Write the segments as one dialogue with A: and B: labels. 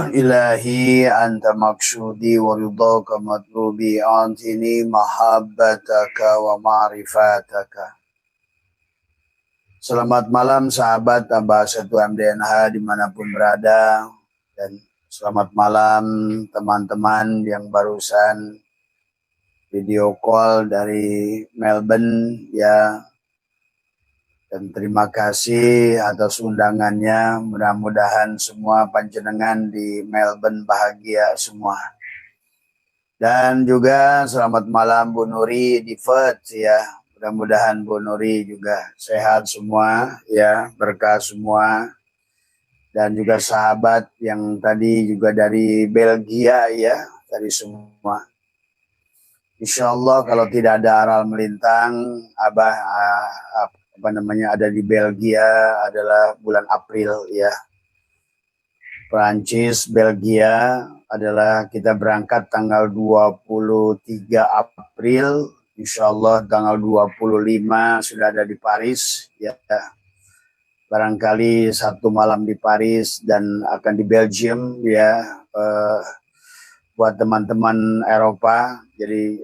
A: Ilahi anta maksudi wa ridhaka matlubi antini mahabbataka wa ma'rifataka. Selamat malam sahabat Abah Satu MDNH dimanapun berada, dan selamat malam teman-teman yang barusan video call dari Melbourne ya. Dan terima kasih atas undangannya. Mudah-mudahan semua panjenengan di Melbourne bahagia semua. Dan juga selamat malam Bu Nuri di Perth ya. Mudah-mudahan Bu Nuri juga sehat semua ya, berkah semua. Dan juga sahabat yang tadi juga dari Belgia ya, dari semua. Insya Allah kalau tidak ada aral melintang, Abah ada di Belgia adalah bulan April ya. Prancis, Belgia adalah kita berangkat tanggal 23 April. Insya Allah tanggal 25 sudah ada di Paris ya. Barangkali satu malam di Paris dan akan di Belgium ya. Buat teman-teman Eropa, jadi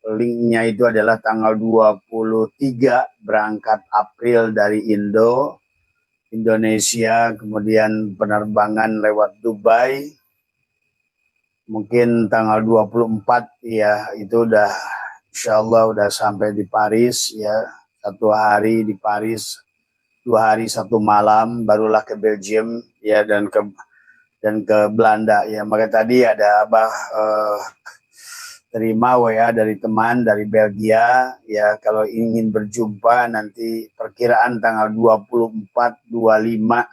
A: linknya itu adalah tanggal 23 berangkat April dari Indonesia, kemudian penerbangan lewat Dubai, mungkin tanggal 24 ya, itu udah insya Allah udah sampai di Paris ya, 1 hari di Paris, 2 hari 1 malam, barulah ke Belgium ya, dan ke Belanda ya. Maka tadi ada Abah terima WA dari teman dari Belgia ya, kalau ingin berjumpa nanti perkiraan tanggal 24, 25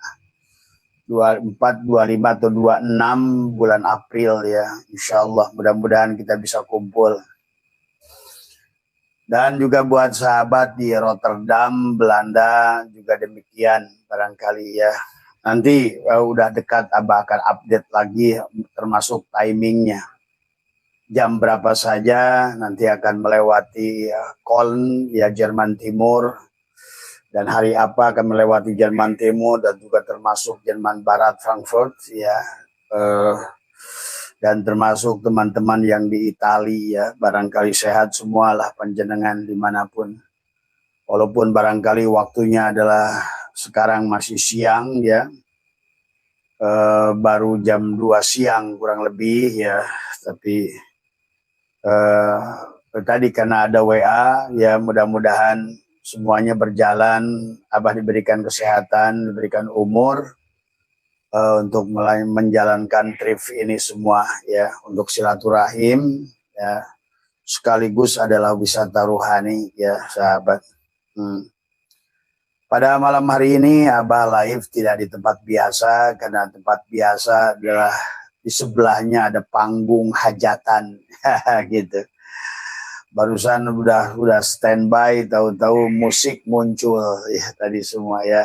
A: atau 26 bulan April ya, insya Allah mudah-mudahan kita bisa kumpul. Dan juga buat sahabat di Rotterdam, Belanda juga demikian barangkali ya. Nanti udah dekat Abah akan update lagi termasuk timingnya. Jam berapa saja nanti akan melewati Köln ya, Jerman Timur. Dan hari apa akan melewati Jerman Timur dan juga termasuk Jerman Barat Frankfurt ya. Dan termasuk teman-teman yang di Italia ya. Barangkali sehat semualah panjenengan dimanapun. Walaupun barangkali waktunya adalah sekarang masih siang ya, baru jam 2 siang kurang lebih ya, tapi tadi karena ada WA ya, mudah-mudahan semuanya berjalan, Abah diberikan kesehatan, diberikan umur untuk menjalankan trip ini semua ya, untuk silaturahim ya, sekaligus adalah wisata ruhani ya sahabat. Pada malam hari ini Abah live tidak di tempat biasa, karena tempat biasa adalah di sebelahnya ada panggung hajatan gitu. Barusan udah standby, tahu-tahu musik muncul ya tadi semua ya.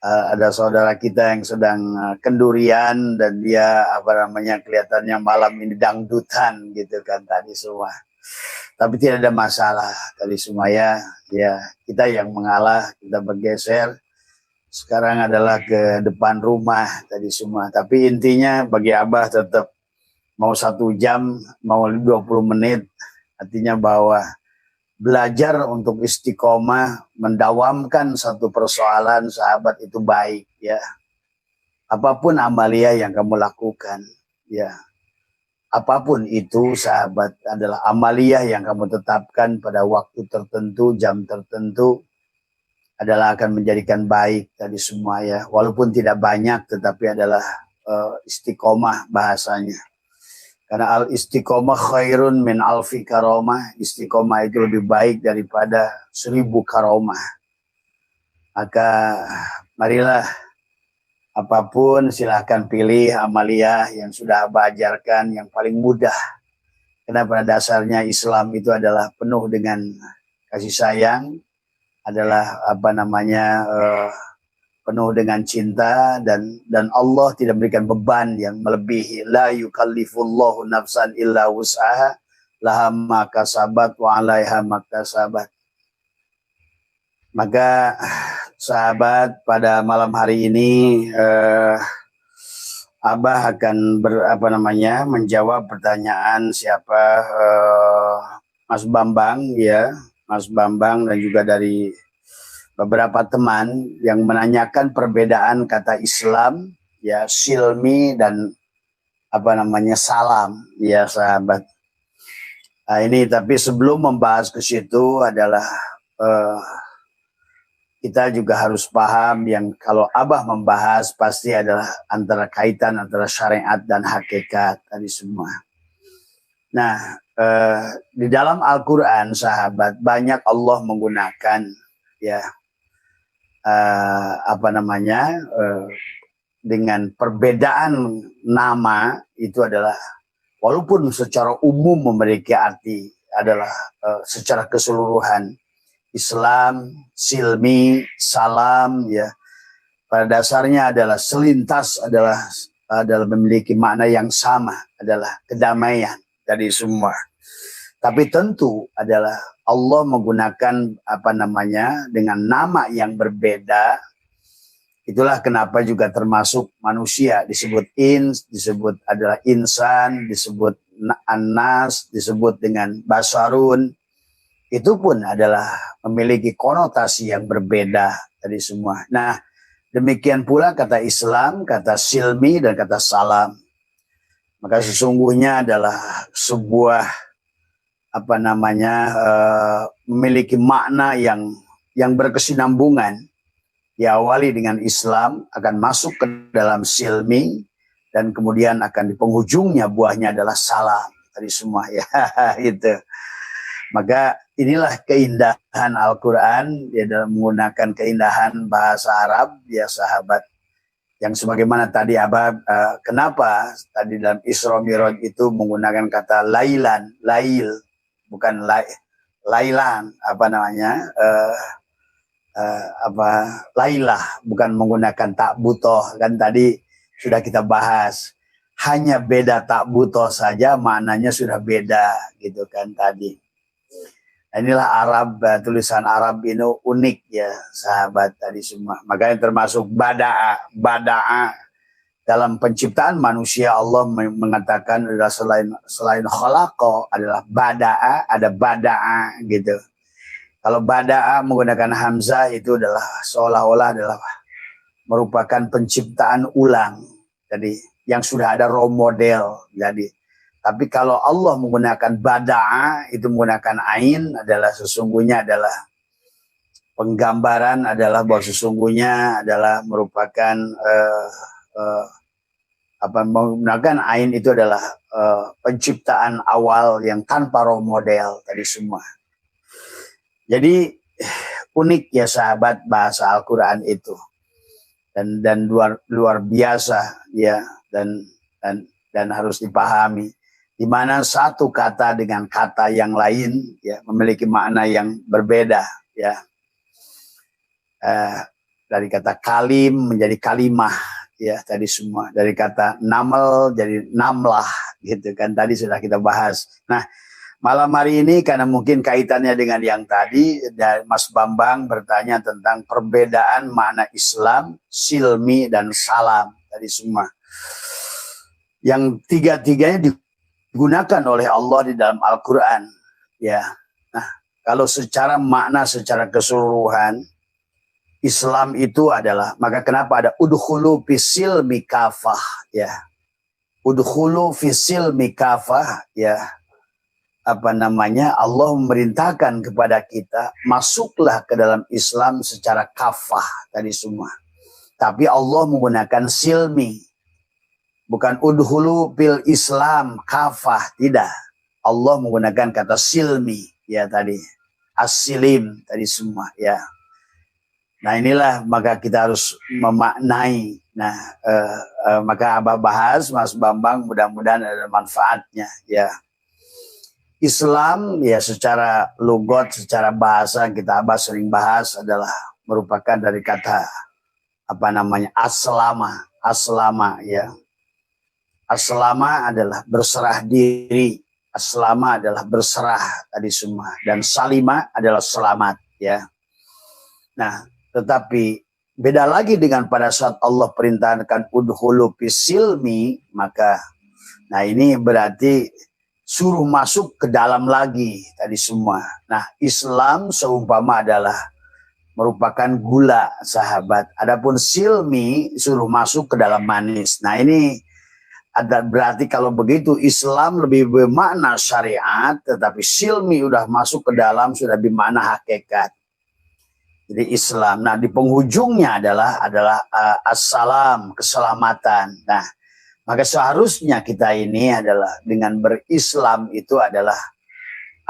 A: Ada saudara kita yang sedang kendurian dan dia kelihatannya malam ini dangdutan gitu kan tadi semua. Tapi tidak ada masalah tadi semua ya. Ya, kita yang mengalah, kita bergeser. Sekarang adalah ke depan rumah tadi semua. Tapi intinya bagi Abah tetap mau 1 jam, mau 20 menit. Artinya bahwa belajar untuk istiqomah, mendawamkan satu persoalan sahabat itu baik ya. Apapun amalia yang kamu lakukan ya. Apapun itu sahabat adalah amaliyah yang kamu tetapkan pada waktu tertentu, jam tertentu, adalah akan menjadikan baik tadi semua ya. Walaupun tidak banyak tetapi adalah istiqomah bahasanya. Karena al-istiqomah khairun min alfi karomah. Istiqomah itu lebih baik daripada 1000 karomah. Maka marilah, apapun silahkan pilih amaliyah yang sudah Abah ajarkan yang paling mudah. Karena pada dasarnya Islam itu adalah penuh dengan kasih sayang, adalah penuh dengan cinta, dan Allah tidak memberikan beban yang melebihi. La yukallifullahu nafsan illa wus'aha laha ma kasabat wa 'alaiha maktasabat. Maka sahabat, pada malam hari ini Abah akan menjawab pertanyaan siapa Mas Bambang ya, Mas Bambang dan juga dari beberapa teman yang menanyakan perbedaan kata Islam ya, silmi dan salam ya sahabat. Nah, ini tapi sebelum membahas ke situ adalah kita juga harus paham yang kalau Abah membahas pasti adalah antara kaitan antara syariat dan hakikat tadi semua. Nah, di dalam Al-Quran sahabat banyak Allah menggunakan ya dengan perbedaan nama itu adalah walaupun secara umum memiliki arti adalah secara keseluruhan Islam, silmi, salam ya pada dasarnya adalah selintas adalah memiliki makna yang sama adalah kedamaian dari semua. Tapi tentu adalah Allah menggunakan dengan nama yang berbeda. Itulah kenapa juga termasuk manusia disebut disebut adalah insan, disebut anas, disebut dengan basarun. Itu pun adalah memiliki konotasi yang berbeda dari semua. Nah, demikian pula kata Islam, kata silmi, dan kata salam. Maka sesungguhnya adalah sebuah memiliki makna yang berkesinambungan. Diawali dengan Islam, akan masuk ke dalam silmi, dan kemudian akan di penghujungnya buahnya adalah salam. Tadi semua ya, itu. Maka inilah keindahan Al-Quran ya dalam menggunakan keindahan bahasa Arab ya sahabat. Yang sebagaimana tadi Abah, kenapa tadi dalam Isra Mi'raj itu menggunakan kata lailan, lail, bukan lailan, lailah, bukan menggunakan tak butoh, kan tadi sudah kita bahas. Hanya beda tak butoh saja maknanya sudah beda gitu kan tadi. Inilah Arab, tulisan Arab ini unik ya sahabat tadi semua. Makanya termasuk bada'a dalam penciptaan manusia Allah mengatakan adalah selain khalaqa adalah bada'a, ada bada'a gitu. Kalau bada'a menggunakan hamzah itu adalah seolah-olah adalah merupakan penciptaan ulang. Jadi yang sudah ada role model jadi. Tapi kalau Allah menggunakan bada'a, itu menggunakan ain adalah sesungguhnya adalah penggambaran adalah bahwa sesungguhnya adalah merupakan menggunakan ain itu adalah penciptaan awal yang tanpa role model tadi semua. Jadi unik ya sahabat bahasa Al-Quran itu dan luar biasa ya dan harus dipahami. Di mana satu kata dengan kata yang lain ya memiliki makna yang berbeda ya. Dari kata kalim menjadi kalimah ya tadi semua, dari kata namal jadi namlah gitu kan tadi sudah kita bahas. Nah, malam hari ini karena mungkin kaitannya dengan yang tadi Mas Bambang bertanya tentang perbedaan makna Islam, silmi dan salam tadi semua. Yang tiga-tiganya digunakan oleh Allah di dalam Al-Quran ya. Nah, kalau secara makna secara keseluruhan Islam itu adalah, maka kenapa ada udkhulu fisil mikafah ya, udkhulu fisil mikafah ya, Allah memerintahkan kepada kita masuklah ke dalam Islam secara kafah tadi semua. Tapi Allah menggunakan silmi, bukan udhulu bil Islam kafah, tidak. Allah menggunakan kata silmi ya tadi, as-silim tadi semua ya. Nah inilah maka kita harus memaknai. Nah maka Abah bahas Mas Bambang mudah-mudahan ada manfaatnya ya. Islam ya secara logot, secara bahasa kita Abah sering bahas adalah merupakan dari kata aslama ya. Aslama adalah berserah diri, aslama adalah berserah tadi semua, dan salima adalah selamat ya. Nah, tetapi Beda lagi dengan pada saat Allah perintahkan udhulu fisilmi, maka nah ini berarti suruh masuk ke dalam lagi tadi semua. Nah, Islam seumpama adalah merupakan gula, sahabat. Adapun silmi suruh masuk ke dalam manis. Nah, ini ada berarti kalau begitu Islam lebih bermakna syariat, tetapi silmi udah masuk ke dalam, sudah bermakna hakikat. Jadi Islam. Nah, di penghujungnya adalah assalam, keselamatan. Nah, maka seharusnya kita ini adalah dengan berislam itu adalah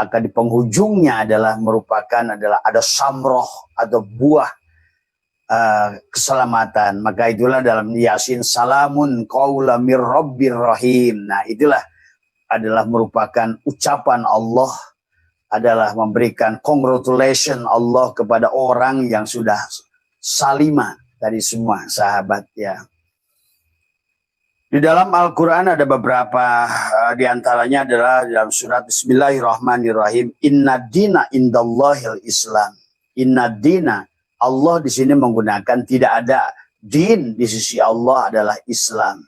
A: akan di penghujungnya adalah merupakan ada samroh atau buah keselamatan. Maka itulah dalam Yasin, salamun qaula mir rabbir rahim. Nah, itulah adalah merupakan ucapan Allah, adalah memberikan congratulation Allah kepada orang yang sudah salimah dari semua, sahabat ya. Di dalam Al-Quran ada beberapa, diantaranya adalah dalam surat Bismillahirrahmanirrahim, Inna dina indallahil Islam. Inna dina, Allah di sini menggunakan tidak ada din di sisi Allah adalah Islam.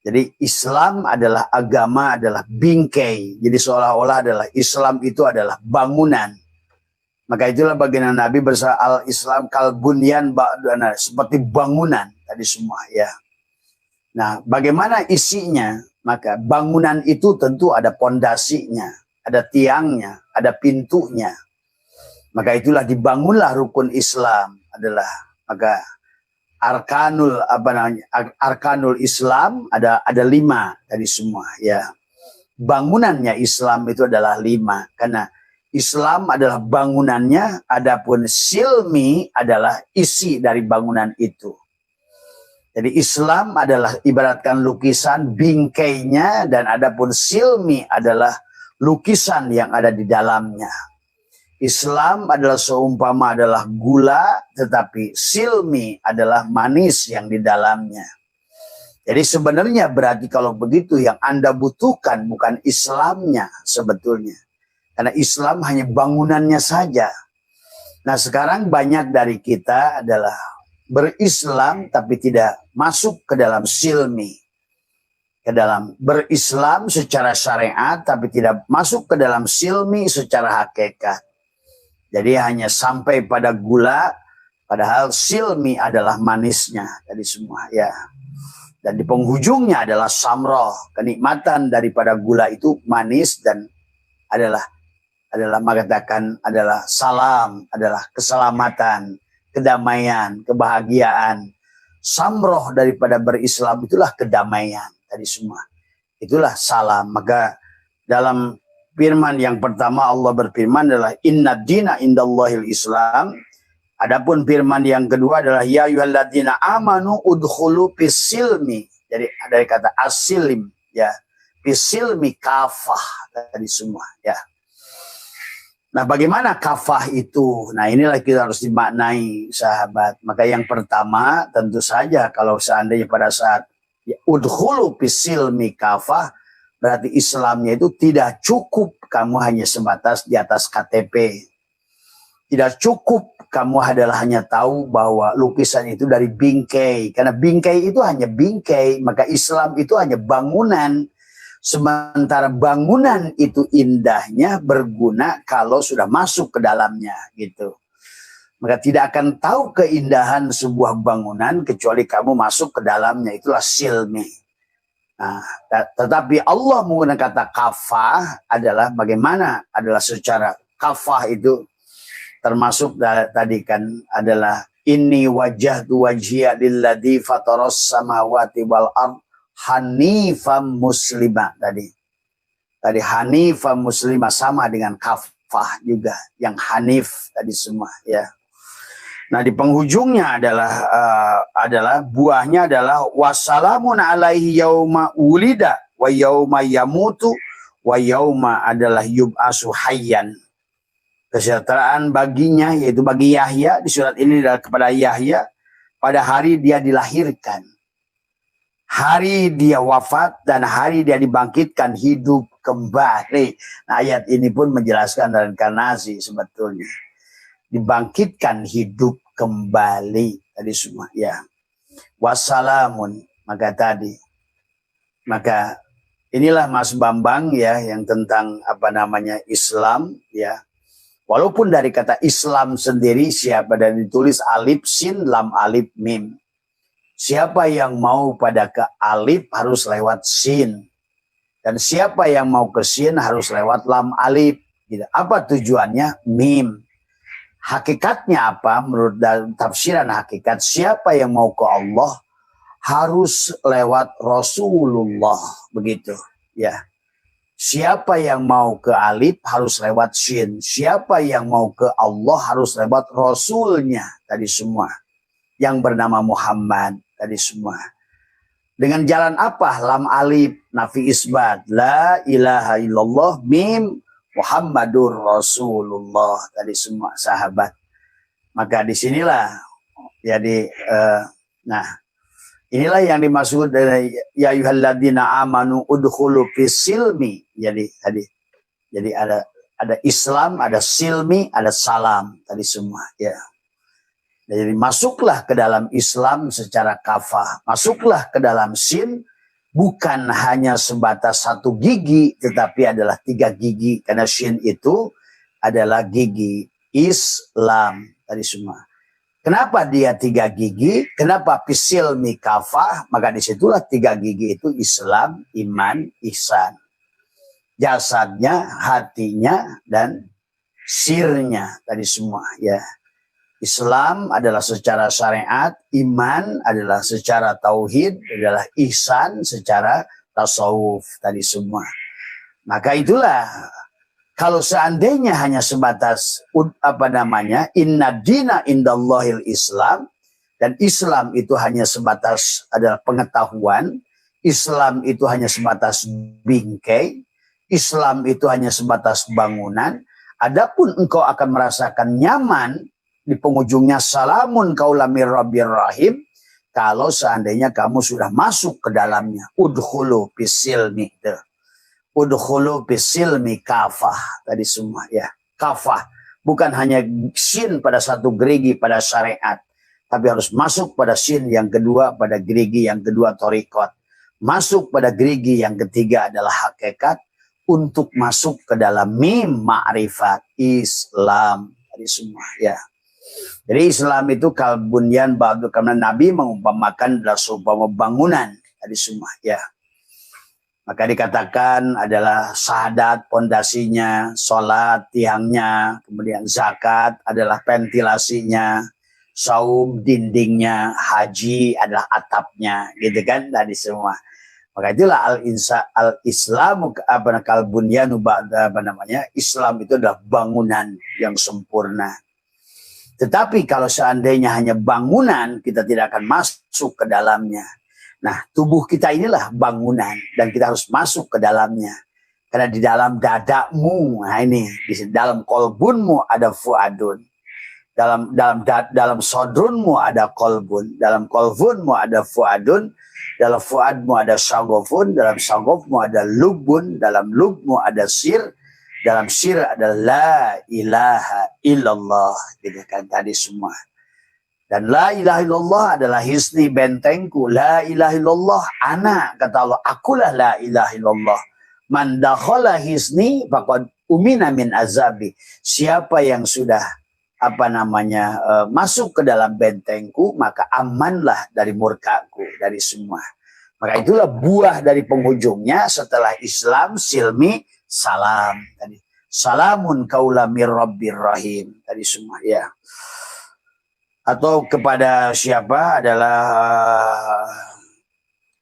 A: Jadi Islam adalah agama, adalah bingkai. Jadi seolah-olah adalah Islam itu adalah bangunan. Maka itulah baginda Nabi bersabda al-Islam kal bunyan ba'dana, seperti bangunan tadi semua ya. Nah, bagaimana isinya? Maka bangunan itu tentu ada pondasinya, ada tiangnya, ada pintunya. Maka itulah dibangunlah rukun Islam adalah maka arkanul Islam ada 5 dari semua ya. Bangunannya Islam itu adalah 5 karena Islam adalah bangunannya, adapun silmi adalah isi dari bangunan itu. Jadi Islam adalah ibaratkan lukisan bingkainya, dan adapun silmi adalah lukisan yang ada di dalamnya. Islam adalah seumpama adalah gula, tetapi silmi adalah manis yang di dalamnya. Jadi sebenarnya berarti kalau begitu yang Anda butuhkan bukan Islamnya sebetulnya. Karena Islam hanya bangunannya saja. Nah, sekarang banyak dari kita adalah berislam tapi tidak masuk ke dalam silmi, ke dalam berislam secara syariat tapi tidak masuk ke dalam silmi secara hakikat. Jadi hanya sampai pada gula, padahal silmi adalah manisnya tadi semua ya. Dan di penghujungnya adalah samroh, kenikmatan daripada gula itu manis, dan adalah mengatakan adalah salam, adalah keselamatan, kedamaian, kebahagiaan. Samroh daripada berislam itulah kedamaian tadi semua. Itulah salam. Maka dalam firman yang pertama Allah berfirman adalah inna dina indallahil Islam. Adapun firman yang kedua adalah ya ayyuhalladzina amanu udkhulu fisilmi. Jadi dari kata asilim ya. Fisilmi kafah tadi semua ya. Nah, bagaimana kafah itu? Nah, inilah kita harus dimaknai, sahabat. Maka yang pertama, tentu saja kalau seandainya pada saat udkhulu fisilmi kafah, berarti Islamnya itu tidak cukup kamu hanya sebatas di atas KTP. Tidak cukup kamu adalah hanya tahu bahwa lukisan itu dari bingkai. Karena bingkai itu hanya bingkai, maka Islam itu hanya bangunan. Sementara bangunan itu indahnya berguna kalau sudah masuk ke dalamnya gitu. Maka tidak akan tahu keindahan sebuah bangunan kecuali kamu masuk ke dalamnya, itulah silmi. Nah, tetapi Allah menggunakan kata kafah adalah bagaimana? Adalah secara kafah itu termasuk tadi kan adalah inni wajjahtu wajhiya lilladzi fataras samawati wal ardh hanifam muslimah tadi. Tadi hanifam muslimah sama dengan kafah juga, yang hanif tadi semua ya. Nah, di penghujungnya adalah buahnya adalah wassalamun alaihi yauma ulida wa yauma yamutu wa yauma adalah yub'asu hayyan. Kesejahteraan baginya, yaitu bagi Yahya di surat ini adalah kepada Yahya pada hari dia dilahirkan, hari dia wafat, dan hari dia dibangkitkan hidup kembali. Nah, ayat ini pun menjelaskan reinkarnasi sebetulnya. Dibangkitkan hidup kembali tadi semua ya. Wassalamun, maka inilah Mas Bambang ya yang tentang apa namanya Islam ya. Walaupun dari kata Islam sendiri siapa dan ditulis alif sin lam alif mim. Siapa yang mau pada ke alif harus lewat sin. Dan siapa yang mau ke sin harus lewat lam alif. Gitu. Apa tujuannya? Mim. Hakikatnya apa? Menurut tafsiran hakikat, siapa yang mau ke Allah harus lewat Rasulullah. Begitu. Ya. Siapa yang mau ke alif harus lewat shin. Siapa yang mau ke Allah harus lewat Rasulnya. Tadi semua. Yang bernama Muhammad. Tadi semua. Dengan jalan apa? Lam alif. Nafi isbat. La ilaha illallah. Mim. Muhammadur Rasulullah. Tadi semua sahabat. Maka disinilah. Jadi. Inilah yang dimaksud dari ya ayyuhalladzina amanu udkhulu fis silmi. Jadi ada Islam, ada silmi, ada salam tadi semua ya. Jadi masuklah ke dalam Islam secara kafah. Masuklah ke dalam sin bukan hanya sebatas satu gigi tetapi adalah 3 gigi karena sin itu adalah gigi Islam tadi semua. Kenapa dia 3 gigi? Kenapa fisil mikafah? Maka disitulah 3 gigi itu Islam, iman, ihsan. Jasadnya, hatinya, dan sirnya tadi semua ya. Islam adalah secara syariat, iman adalah secara tauhid, adalah ihsan secara tasawuf tadi semua. Maka itulah. Kalau seandainya hanya sebatas inna dina indallahil Islam dan Islam itu hanya sebatas adalah pengetahuan, Islam itu hanya sebatas bingkai, Islam itu hanya sebatas bangunan, adapun engkau akan merasakan nyaman di penghujungnya salamun qaulam mir rabbir rahim kalau seandainya kamu sudah masuk ke dalamnya. Udkhulu fisilmi. Udkhulu fisilmi kafah tadi semua ya. Kafah bukan hanya sin pada satu gerigi pada syariat, tapi harus masuk pada sin yang kedua, pada gerigi yang kedua torikot. Masuk pada gerigi yang ketiga adalah hakikat untuk masuk ke dalam mim ma'rifat Islam tadi semua ya. Jadi Islam itu kalbunyan ba'du karena Nabi mengumpamakan adalah seumpama bangunan tadi semua ya. Maka dikatakan adalah syahadat pondasinya, sholat tiangnya, kemudian zakat adalah ventilasinya, saum dindingnya, haji adalah atapnya, gitu kan tadi semua. Maka itulah al-Islamu kalbunyanu Islam itu adalah bangunan yang sempurna. Tetapi kalau seandainya hanya bangunan, kita tidak akan masuk ke dalamnya. Nah, tubuh kita inilah bangunan dan kita harus masuk ke dalamnya. Karena di dalam dadamu, nah ini di dalam kolbunmu ada fuadun. Dalam sodrunmu ada kolbun, dalam kolbunmu ada fuadun, dalam fuadmu ada syagofun, dalam syagofmu ada lubun, dalam lubmu ada sir, dalam sir ada la ilaha illallah. Gitu kan tadi semua. Dan la ilaha illallah adalah hisni bentengku. La ilaha illallah ana. Kata Allah, akulah la ilaha illallah. Man dakhala hisni faqad umina min azabi. Siapa yang sudah masuk ke dalam bentengku, maka amanlah dari murkaku, dari semua. Maka itulah buah dari penghujungnya setelah Islam, silmi, salam. Tadi salamun qaulam mir rabbir rahim. Tadi semua ya. Atau kepada siapa adalah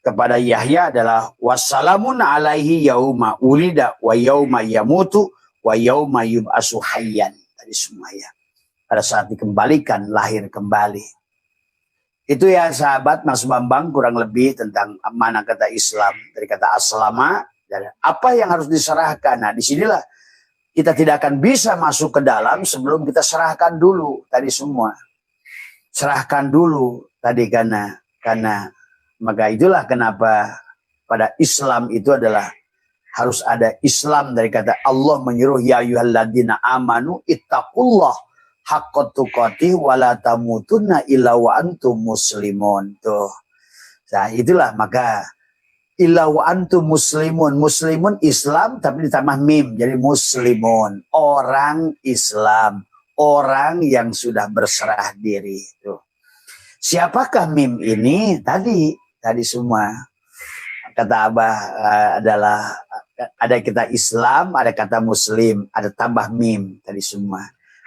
A: kepada Yahya adalah wassalamun alaihi yauma ulida wa yauma yamutu wa yauma yub'asu hayyan. Tadi semua ya. Pada saat dikembalikan, lahir kembali. Itu ya sahabat Mas Bambang kurang lebih tentang mana kata Islam. Dari kata aslama, dan apa yang harus diserahkan. Nah disinilah kita tidak akan bisa masuk ke dalam sebelum kita serahkan dulu tadi semua. Serahkan dulu tadi karena maka itulah kenapa pada Islam itu adalah harus ada Islam dari kata Allah menyuruh ya ayyuhalladzina amanu ittaqullah haqqat tuqatih wa la tamutunna illa wa antum muslimun. Tuh. Nah, itulah maka illa wa antum muslimun. Muslimun Islam tapi ditambah mim jadi muslimun. Orang Islam, orang yang sudah berserah diri. Tuh. Siapakah mim ini? Tadi semua kata Abah adalah ada kata Islam, ada kata Muslim, ada tambah mim tadi semua.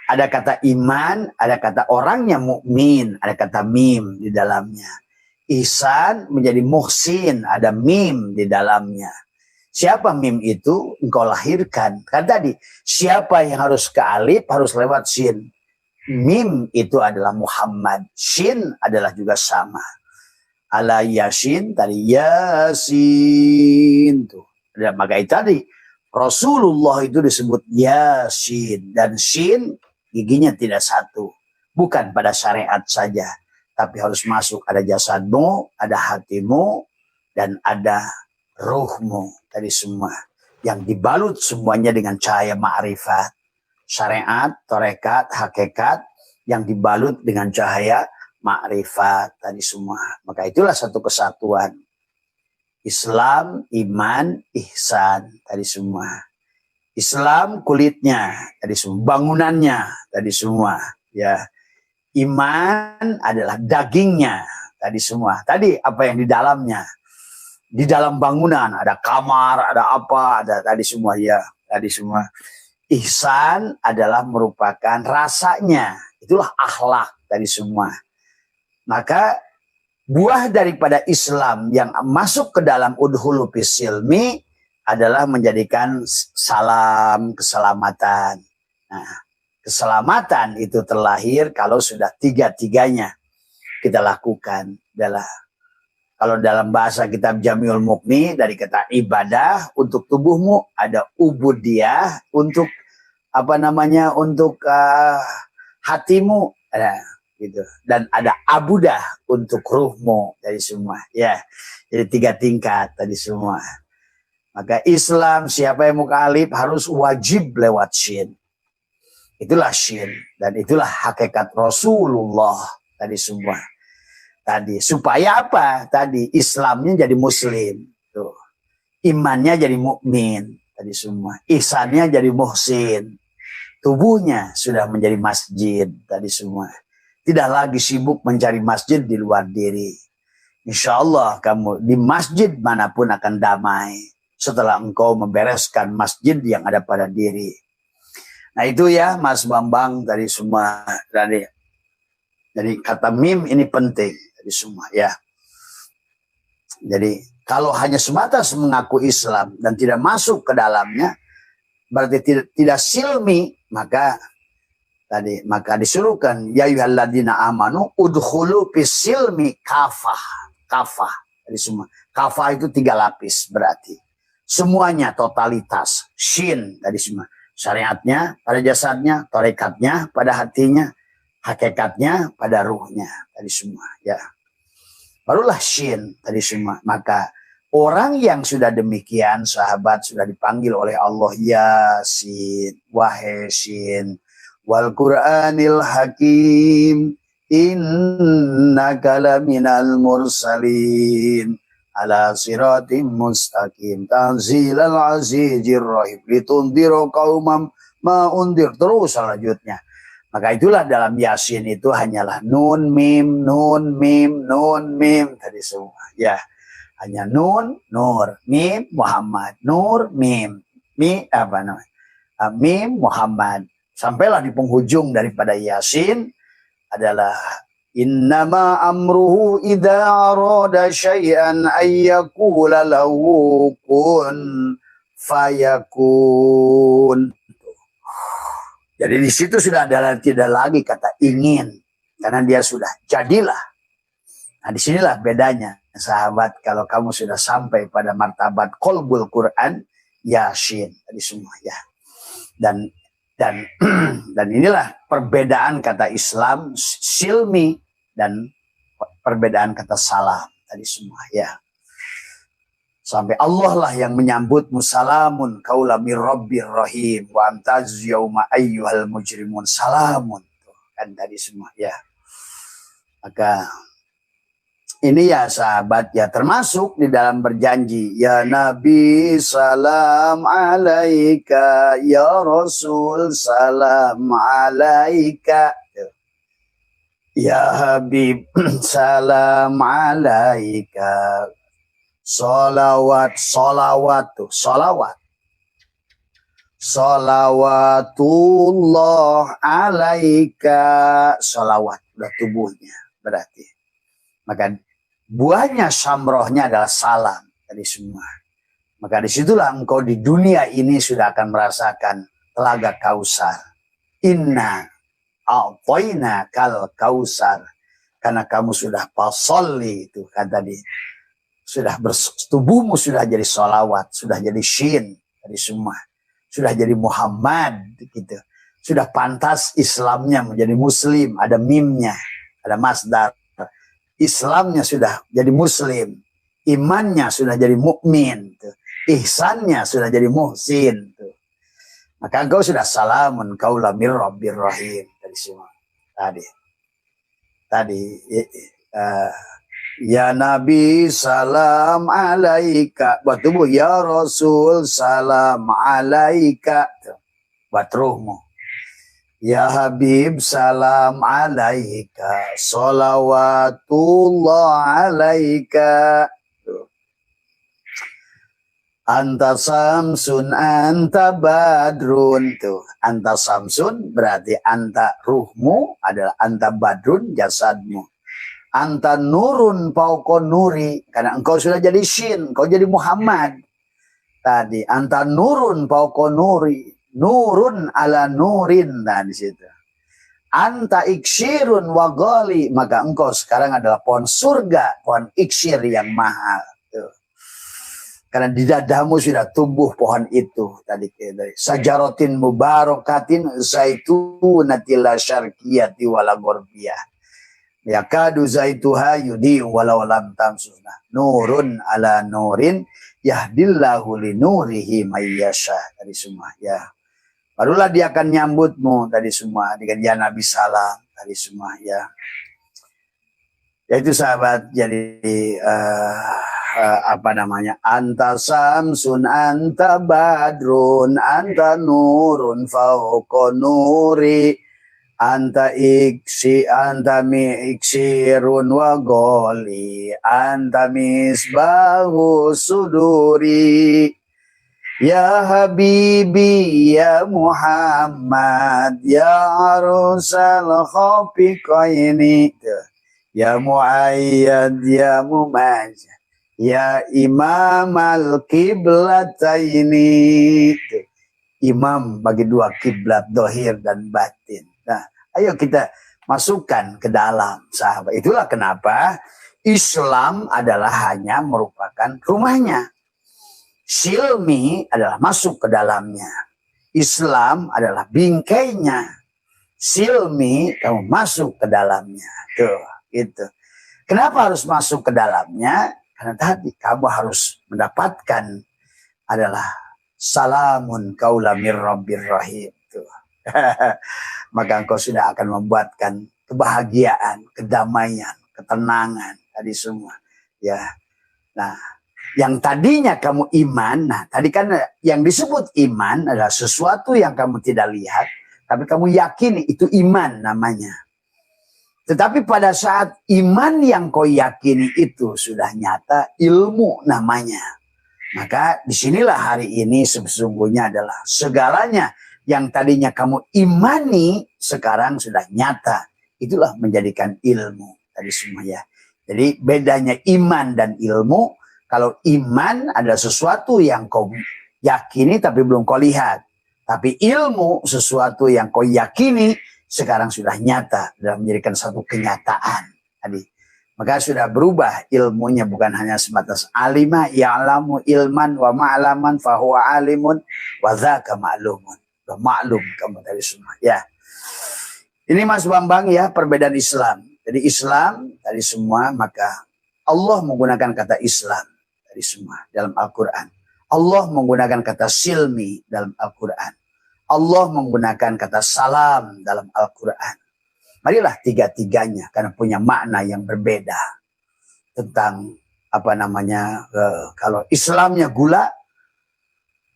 A: Ada kata iman, ada kata orangnya mukmin, ada kata mim di dalamnya. Ihsan menjadi muhsin, ada mim di dalamnya. Siapa mim itu? Engkau lahirkan. Kan tadi, siapa yang harus ke alif harus lewat sin. Mim itu adalah Muhammad, shin adalah juga sama. Ala yasin tadi yasin tuh. Dan maka itu tadi Rasulullah itu disebut yasin dan shin giginya tidak satu. Bukan pada syariat saja, tapi harus masuk ada jasadmu, ada hatimu, dan ada ruhmu. Tadi semua yang dibalut semuanya dengan cahaya ma'rifat. Syariat, tarekat, hakikat yang dibalut dengan cahaya ma'rifat tadi semua. Maka itulah satu kesatuan. Islam, iman, ihsan tadi semua. Islam kulitnya tadi semua, bangunannya tadi semua, ya. Iman adalah dagingnya tadi semua. Tadi apa yang di dalamnya? Di dalam bangunan ada kamar, ada apa, ada tadi semua ya, tadi semua. Ihsan adalah merupakan rasanya, itulah akhlak tadi semua. Maka buah daripada Islam yang masuk ke dalam udhulu fisilmi adalah menjadikan salam keselamatan. Nah, keselamatan itu terlahir kalau sudah tiga-tiganya kita lakukan. Adalah kalau dalam bahasa kitab Jamiul Mughni dari kata ibadah untuk tubuhmu, ada ubudiyah untuk apa namanya untuk hatimu, ada gitu, dan ada abudah untuk ruhmu dari semua, ya. Jadi 3 tingkat tadi semua. Maka Islam siapa yang mukhalif harus wajib lewat shin. Itulah shin dan itulah hakikat Rasulullah tadi semua. Tadi supaya apa? Tadi Islamnya jadi muslim, tuh. Imannya jadi mukmin tadi semua. Ihsannya jadi muhsin. Tubuhnya sudah menjadi masjid tadi semua. Tidak lagi sibuk mencari masjid di luar diri. Insya Allah kamu di masjid manapun akan damai setelah engkau membereskan masjid yang ada pada diri. Nah itu ya Mas Bambang tadi semua. Jadi kata mim ini penting tadi semua ya. Jadi kalau hanya semata mengaku Islam dan tidak masuk ke dalamnya, berarti tidak silmi, maka disuruhkan ya ayyuhalladzina amanu udkhulu fisilmi kafah. Tadi semua. Kafah itu 3 lapis berarti. Semuanya totalitas. Shin tadi semua. Syariatnya pada jasadnya, tarekatnya pada hatinya, hakikatnya pada ruhnya tadi semua ya. Barulah shin tadi semua. Maka orang yang sudah demikian sahabat sudah dipanggil oleh Allah Yasin, wahai Shin, wal Qur'anil Hakim, innaka laminal mursalin ala siratim mustaqim tanzilal azizir rahim litundhiru qaumam ma undir. Terus selanjutnya. Maka itulah dalam Yasin itu hanyalah nun mim tadi semua ya. Hanya nun, nur, mim, Muhammad, nur, mim, mim, Muhammad. Sampailah di penghujung daripada Yasin adalah innama amruhu idza arada syai'an ayyakula lahu kun fayakun. Jadi di situ sudah ada tidak lagi kata ingin karena dia sudah jadilah. Nah disinilah bedanya sahabat kalau kamu sudah sampai pada martabat qalbul Quran Yasin tadi semua ya. Dan inilah perbedaan kata Islam silmi dan perbedaan kata salam tadi semua ya. Sampai Allah lah yang menyambutmu salamun qaula mir rabbir rahim wa amtaz yauma ayyuhal mujrimun salamun. kan tadi semua ya. Maka ini ya sahabat ya, termasuk di dalam berjanji, ya Nabi salam alaika, ya Rasul salam alaika, ya Habib salam alaika. Salawat, salawat tuh, salawat. Salawatullah alaika, salawat udah tubuhnya berarti. Maka buahnya samrohnya adalah salam dari semua. Maka disitulah engkau di dunia ini sudah akan merasakan telaga Kausar. Inna a'toina kal Kausar, karena kamu sudah pasolli itu kan tadi. Sudah tubuhmu sudah jadi sholawat, sudah jadi shin dari semua, sudah jadi Muhammad gitu, sudah pantas Islamnya menjadi Muslim, ada mimnya, ada masdar, Islamnya sudah jadi Muslim, imannya sudah jadi mukmin, ihsannya sudah jadi muhsin, maka engkau sudah salamun qaula mir rabbir rahim dari semua tadi. Ya Nabi salam alaika, buat tubuh, ya Rasul salam alaika buat ruhmu, ya Habib salam alaika, salawatullah alaika. Anta samsun anta badrun tuh, anta samsun berarti anta ruhmu adalah anta badrun jasadmu. Anta nurun paukon nuri, karena engkau sudah jadi shin, engkau jadi Muhammad. Tadi anta nurun paukon nuri, nurun ala nurin, nah di situ. Anta iksirun wagali, maka engkau sekarang adalah pohon surga, pohon iksir yang mahal. Tuh. Karena di dadamu sudah tumbuh pohon itu tadi dari sajarotin mubarakatin zaitunatila syarqiyati wala gorbiyah. Yakadu zaituha yudi walau lam tamsuna nurun ala nurin yahdillahu li nurihi mayyasha tadi semua ya. Barulah dia akan nyambutmu tadi semua dengan ya Nabi salam tadi semua ya. Yaitu sahabat, jadi apa namanya, anta samsun anta badrun anta nurun fauqa nuri anta mi iksirun wa goli anta misbahu suduri ya habibi ya Muhammad ya arusal khafiqaini ya muayyad ya mumajjad ya imam al-kiblataini, imam bagi dua kiblat dohir dan batin. Nah, ayo kita masukkan ke dalam sahabat. Itulah kenapa Islam adalah hanya merupakan rumahnya. Silmi adalah masuk ke dalamnya. Islam adalah bingkainya. Silmi kamu masuk ke dalamnya. Tuh, itu. Kenapa harus masuk ke dalamnya? Karena tadi kamu harus mendapatkan adalah salamun qaula mir rabbir rahim. Maka engkau sudah akan membuatkan kebahagiaan, kedamaian, ketenangan tadi semua ya. Nah, yang tadinya kamu iman, nah tadi kan yang disebut iman adalah sesuatu yang kamu tidak lihat tapi kamu yakini, itu iman namanya. Tetapi pada saat iman yang kau yakini itu sudah nyata, ilmu namanya. Maka disinilah hari ini sesungguhnya adalah segalanya yang tadinya kamu imani sekarang sudah nyata. Itulah menjadikan ilmu tadi semua ya. Jadi bedanya iman dan ilmu, kalau iman adalah sesuatu yang kau yakini tapi belum kau lihat. Tapi ilmu sesuatu yang kau yakini sekarang sudah nyata dan menjadikan satu kenyataan tadi. Maka sudah berubah ilmunya, bukan hanya sebatas alima ya'lamu ilman wa ma'laman fahuwa alimun wa dzaka ma'lumun. Maklum kamu dari semua ya. Ini Mas Bambang ya, perbedaan Islam. Jadi Islam tadi semua, maka Allah menggunakan kata Islam tadi semua dalam Al-Quran. Allah menggunakan kata silmi dalam Al-Quran. Allah menggunakan kata salam dalam Al-Quran. marilah tiga-tiganya karena punya makna yang berbeda tentang kalau Islamnya gula,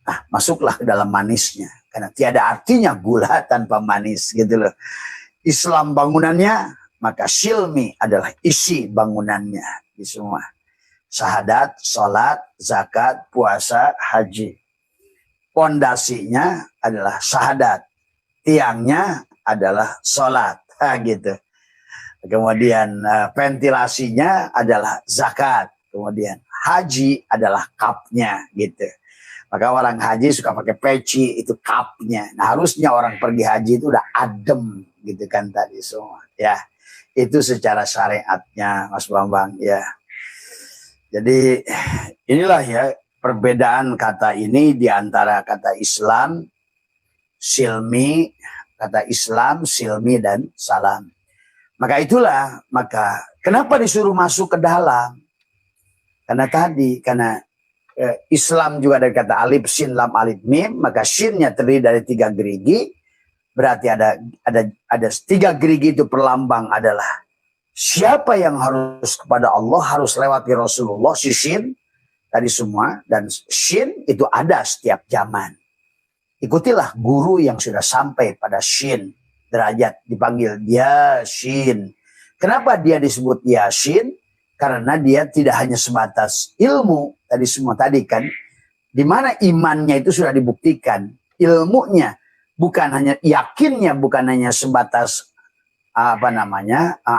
A: nah masuklah ke dalam manisnya karena tiada artinya gula tanpa manis gitu loh. Islam bangunannya, maka silmi adalah isi bangunannya di semua. Syahadat, sholat, zakat, puasa, haji. Pondasinya adalah syahadat, tiangnya adalah sholat, gitu. Kemudian ventilasinya adalah zakat, kemudian haji adalah kapnya, gitu. Maka orang haji suka pakai peci, itu kapnya. Nah harusnya orang pergi haji itu udah adem, gitu kan tadi semua, ya. Itu secara syariatnya, Mas Bambang, ya. Jadi inilah ya perbedaan kata ini di antara kata Islam, silmi, kata Islam, silmi, dan salam. Maka itulah, kenapa disuruh masuk ke dalam? Karena Islam juga dari kata alif, sin, lam, alif, mim, maka sinnya terdiri dari 3 gerigi, berarti ada 3 gerigi itu perlambang adalah siapa yang harus kepada Allah harus lewati Rasulullah, si sin tadi semua, dan shin itu ada setiap zaman. Ikutilah guru yang sudah sampai pada shin derajat, dipanggil Yasin. Kenapa dia disebut Yasin? Karena dia tidak hanya sebatas ilmu tadi semua tadi kan, di mana imannya itu sudah dibuktikan, ilmunya bukan hanya yakinnya, bukan hanya sebatas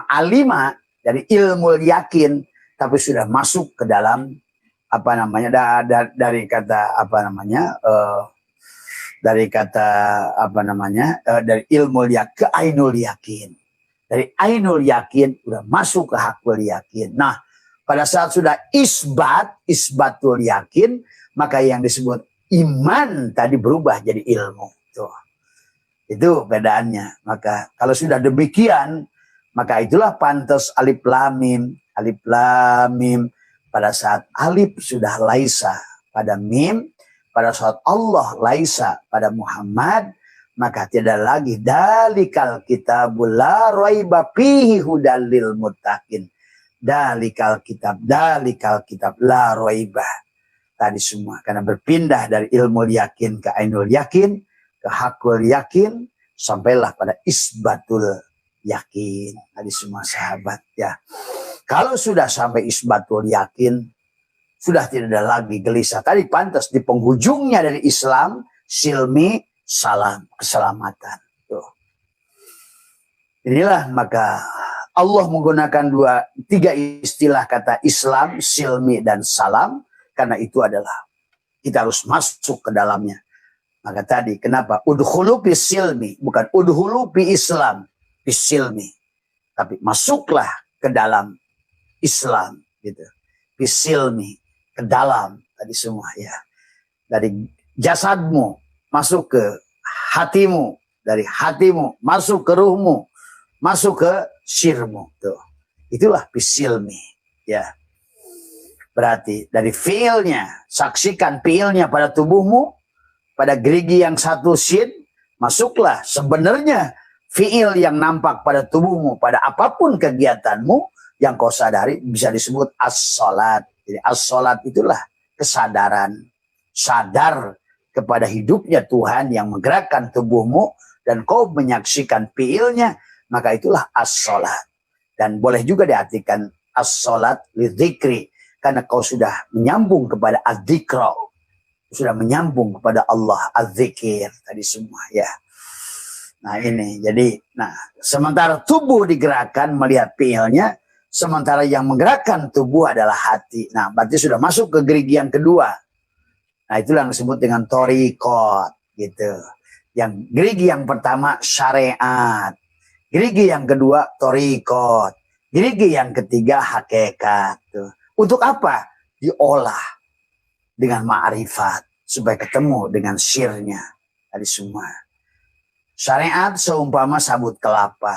A: alima dari ilmu yakin, tapi sudah masuk ke dalam dari ilmu ke ainul yakin. Dari ainul yakin udah masuk ke hakul yakin. Nah, pada saat sudah isbatul yakin, maka yang disebut iman tadi berubah jadi ilmu. Tuh. Itu bedaannya. Maka kalau sudah demikian, maka itulah pantas alif lam mim. Alif lam mim. Pada saat alif sudah laisa pada mim, pada saat Allah laisa pada Muhammad, maka tidak lagi dalikal kitabul la raiba fihi hudal lil muttaqin. Dalikal kitab la raiba. Tadi semua karena berpindah dari ilmu yakin ke ainul yakin, ke hakul yakin, sampailah pada isbatul yakin. Tadi semua sahabat, ya. Kalau sudah sampai isbatul yakin, sudah tidak ada lagi gelisah. Tadi pantas di penghujungnya dari Islam, silmi, salam, keselamatan. Tuh. Inilah maka Allah menggunakan 3 istilah kata Islam, silmi, dan salam. Karena itu adalah kita harus masuk ke dalamnya. Maka tadi kenapa? Udhulu fi silmi, bukan udhulu fi Islam, fi silmi. Tapi masuklah ke dalam Islam, gitu. Fi silmi, ke dalam tadi semua, ya. Dari jasadmu masuk ke hatimu, dari hatimu masuk ke ruhmu, masuk ke sirmu. Tuh. Itulah fisilmi, ya. Berarti dari fiilnya, saksikan fiilnya pada tubuhmu, pada gerigi yang 1 sin, masuklah sebenarnya fiil yang nampak pada tubuhmu, pada apapun kegiatanmu yang kau sadari, bisa disebut as-sholat. Jadi as-sholat itulah kesadaran, sadar kepada hidupnya Tuhan yang menggerakkan tubuhmu dan kau menyaksikan fiilnya, maka itulah as-sholat. Dan boleh juga diartikan as-sholat lidzikri, karena kau sudah menyambung kepada az-zikra, sudah menyambung kepada Allah, az-zikir tadi semua, ya. Nah ini, jadi sementara tubuh digerakkan melihat fiilnya, sementara yang menggerakkan tubuh adalah hati. Nah, berarti sudah masuk ke gerigi yang kedua. Nah, itulah yang disebut dengan thariqat, gitu. Yang gerigi yang pertama syariat. Gerigi yang kedua thariqat. Gerigi yang ketiga hakikat. Tuh. Untuk apa? Diolah dengan ma'rifat supaya ketemu dengan sirnya. Tadi semua. Syariat seumpama sabut kelapa.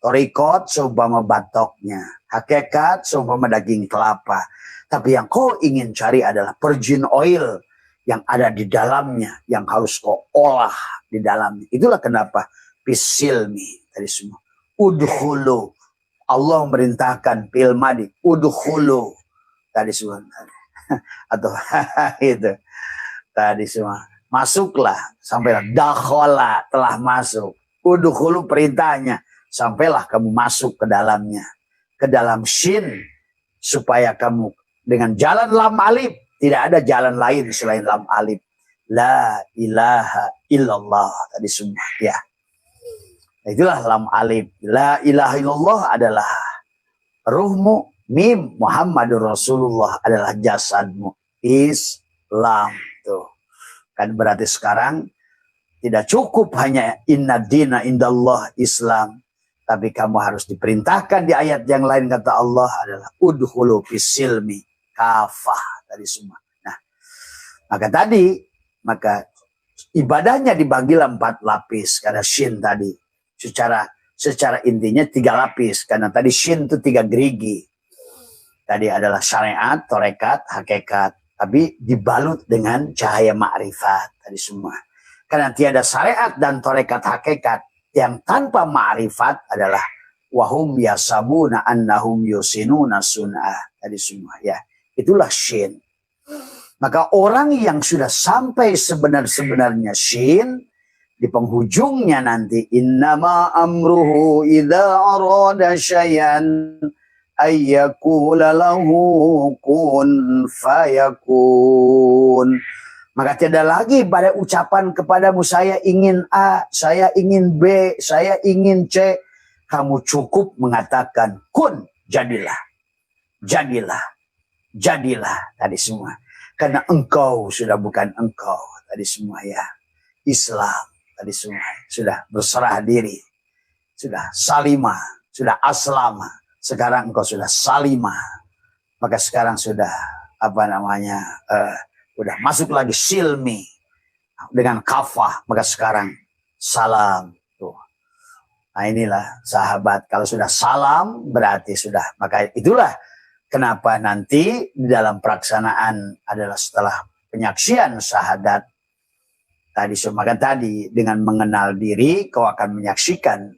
A: Thariqat seumpama batoknya. Hakikat seumpama daging kelapa. Tapi yang kau ingin cari adalah virgin oil yang ada di dalamnya, yang harus kau olah di dalamnya. Itulah kenapa fisilmi tadi semua. Udkhulu. Allah memerintahkan fil madi. Udkhulu. Tadi semua. Atau itu. Tadi semua. Masuklah. Sampailah. Dakhala. Telah masuk. Udkhulu perintahnya. Sampailah kamu masuk ke dalamnya. Ke dalam shin. Supaya kamu dengan jalan lam alif. Tidak ada jalan lain selain lam alif. La ilaha illallah. Tadi semua. Ya. Itulah lam alif. La ilaha illallah adalah ruhmu. Mim Muhammadur Rasulullah adalah jasadmu. Islam. Tuh. Kan berarti sekarang tidak cukup hanya inna dina indallah Islam. Tapi kamu harus diperintahkan di ayat yang lain kata Allah adalah udhulu fisilmi kafah. Tadi semua. Nah, maka ibadahnya dibagi 4 lapis karena shin tadi. Secara intinya 3 lapis karena tadi shin itu 3 gerigi. Tadi adalah syariat, torekat, hakikat. Tapi dibalut dengan cahaya ma'rifat tadi semua. Karena tiada syariat dan torekat hakikat yang tanpa ma'rifat adalah wahum yasabuna annahum yusinuna sun'ah tadi semua ya. Itulah shin. Maka orang yang sudah sampai sebenar-sebenarnya shin di penghujungnya nanti innama amruhu idza arada syai'an ayyakula lahu kun fayakun. Maka tidak lagi pada ucapan kepadamu saya ingin A, saya ingin B, saya ingin C. Kamu cukup mengatakan kun, jadilah. Jadilah. Jadilah tadi semua. Karena engkau sudah bukan engkau tadi semua ya. Islam tadi semua. Sudah berserah diri. Sudah salimah. Sudah aslama. Sekarang engkau sudah salimah. Maka sekarang sudah udah masuk lagi silmi. Dengan kafah. Maka sekarang salam. Tuh. Nah inilah sahabat. Kalau sudah salam berarti sudah. Maka itulah. Kenapa nanti di dalam pelaksanaan adalah setelah penyaksian syahadat tadi semakan tadi dengan mengenal diri kau akan menyaksikan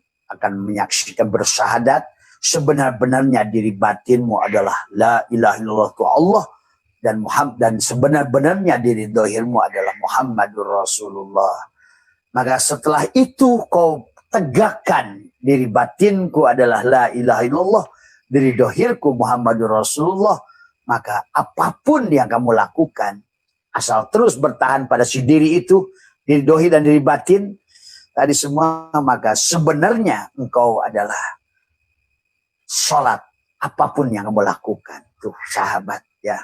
A: bersyahadat sebenar-benarnya diri batinmu adalah la ilaha illallah tu Allah dan Muhammad dan sebenar-benarnya diri dohirmu adalah Muhammadur Rasulullah. Maka setelah itu kau tegakkan diri batinku adalah la ilaha illallah. Dari dohirku Muhammadur Rasulullah, maka apapun yang kamu lakukan, asal terus bertahan pada si diri itu, diri dohir dan diri batin, tadi semua, maka sebenarnya engkau adalah sholat, apapun yang kamu lakukan, tuh sahabat ya.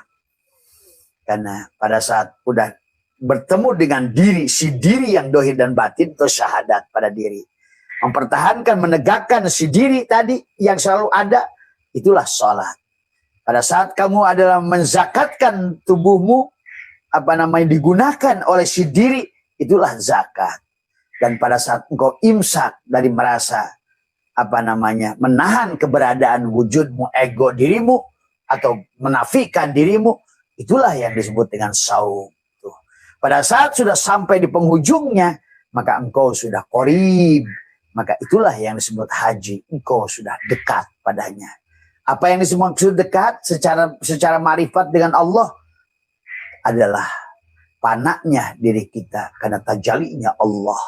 A: Karena pada saat udah bertemu dengan diri, si diri yang dohir dan batin, itu syahadat pada diri. Mempertahankan, menegakkan si diri tadi yang selalu ada, itulah sholat. Pada saat kamu adalah menzakatkan tubuhmu, digunakan oleh si diri, itulah zakat. Dan pada saat engkau imsak dari merasa, menahan keberadaan wujudmu, ego dirimu, atau menafikan dirimu, itulah yang disebut dengan saum. Tuh. Pada saat sudah sampai di penghujungnya, maka engkau sudah qorib. Maka itulah yang disebut haji. Engkau sudah dekat padanya. Apa yang disebut dekat secara marifat dengan Allah adalah panaknya diri kita karena tajalinya Allah.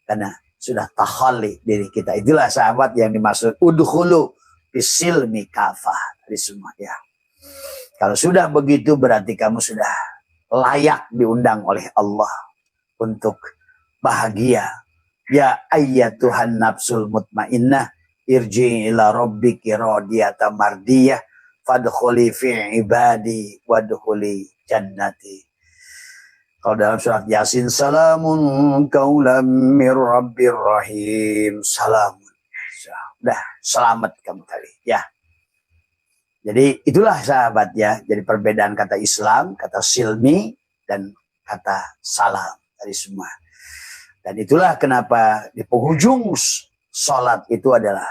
A: Karena sudah tahalli diri kita. Itulah sahabat yang dimaksud udkhulu fisilmi kafah. Dari semua ya. Kalau sudah begitu berarti kamu sudah layak diundang oleh Allah untuk bahagia. Ya ayyatuhan nafsul mutmainnah irji ila rabbiki radiyatan mardiyah fadkhuli fi ibadi wadkhuli jannati. Kalau dalam surat Yasin salamun qaulam mir rabbir rahim. Salamun. Sudah selamat kamu tadi ya. Jadi itulah sahabat ya. Jadi perbedaan kata Islam, kata silmi dan kata salam tadi semua. Dan itulah kenapa di penghujung sholat itu adalah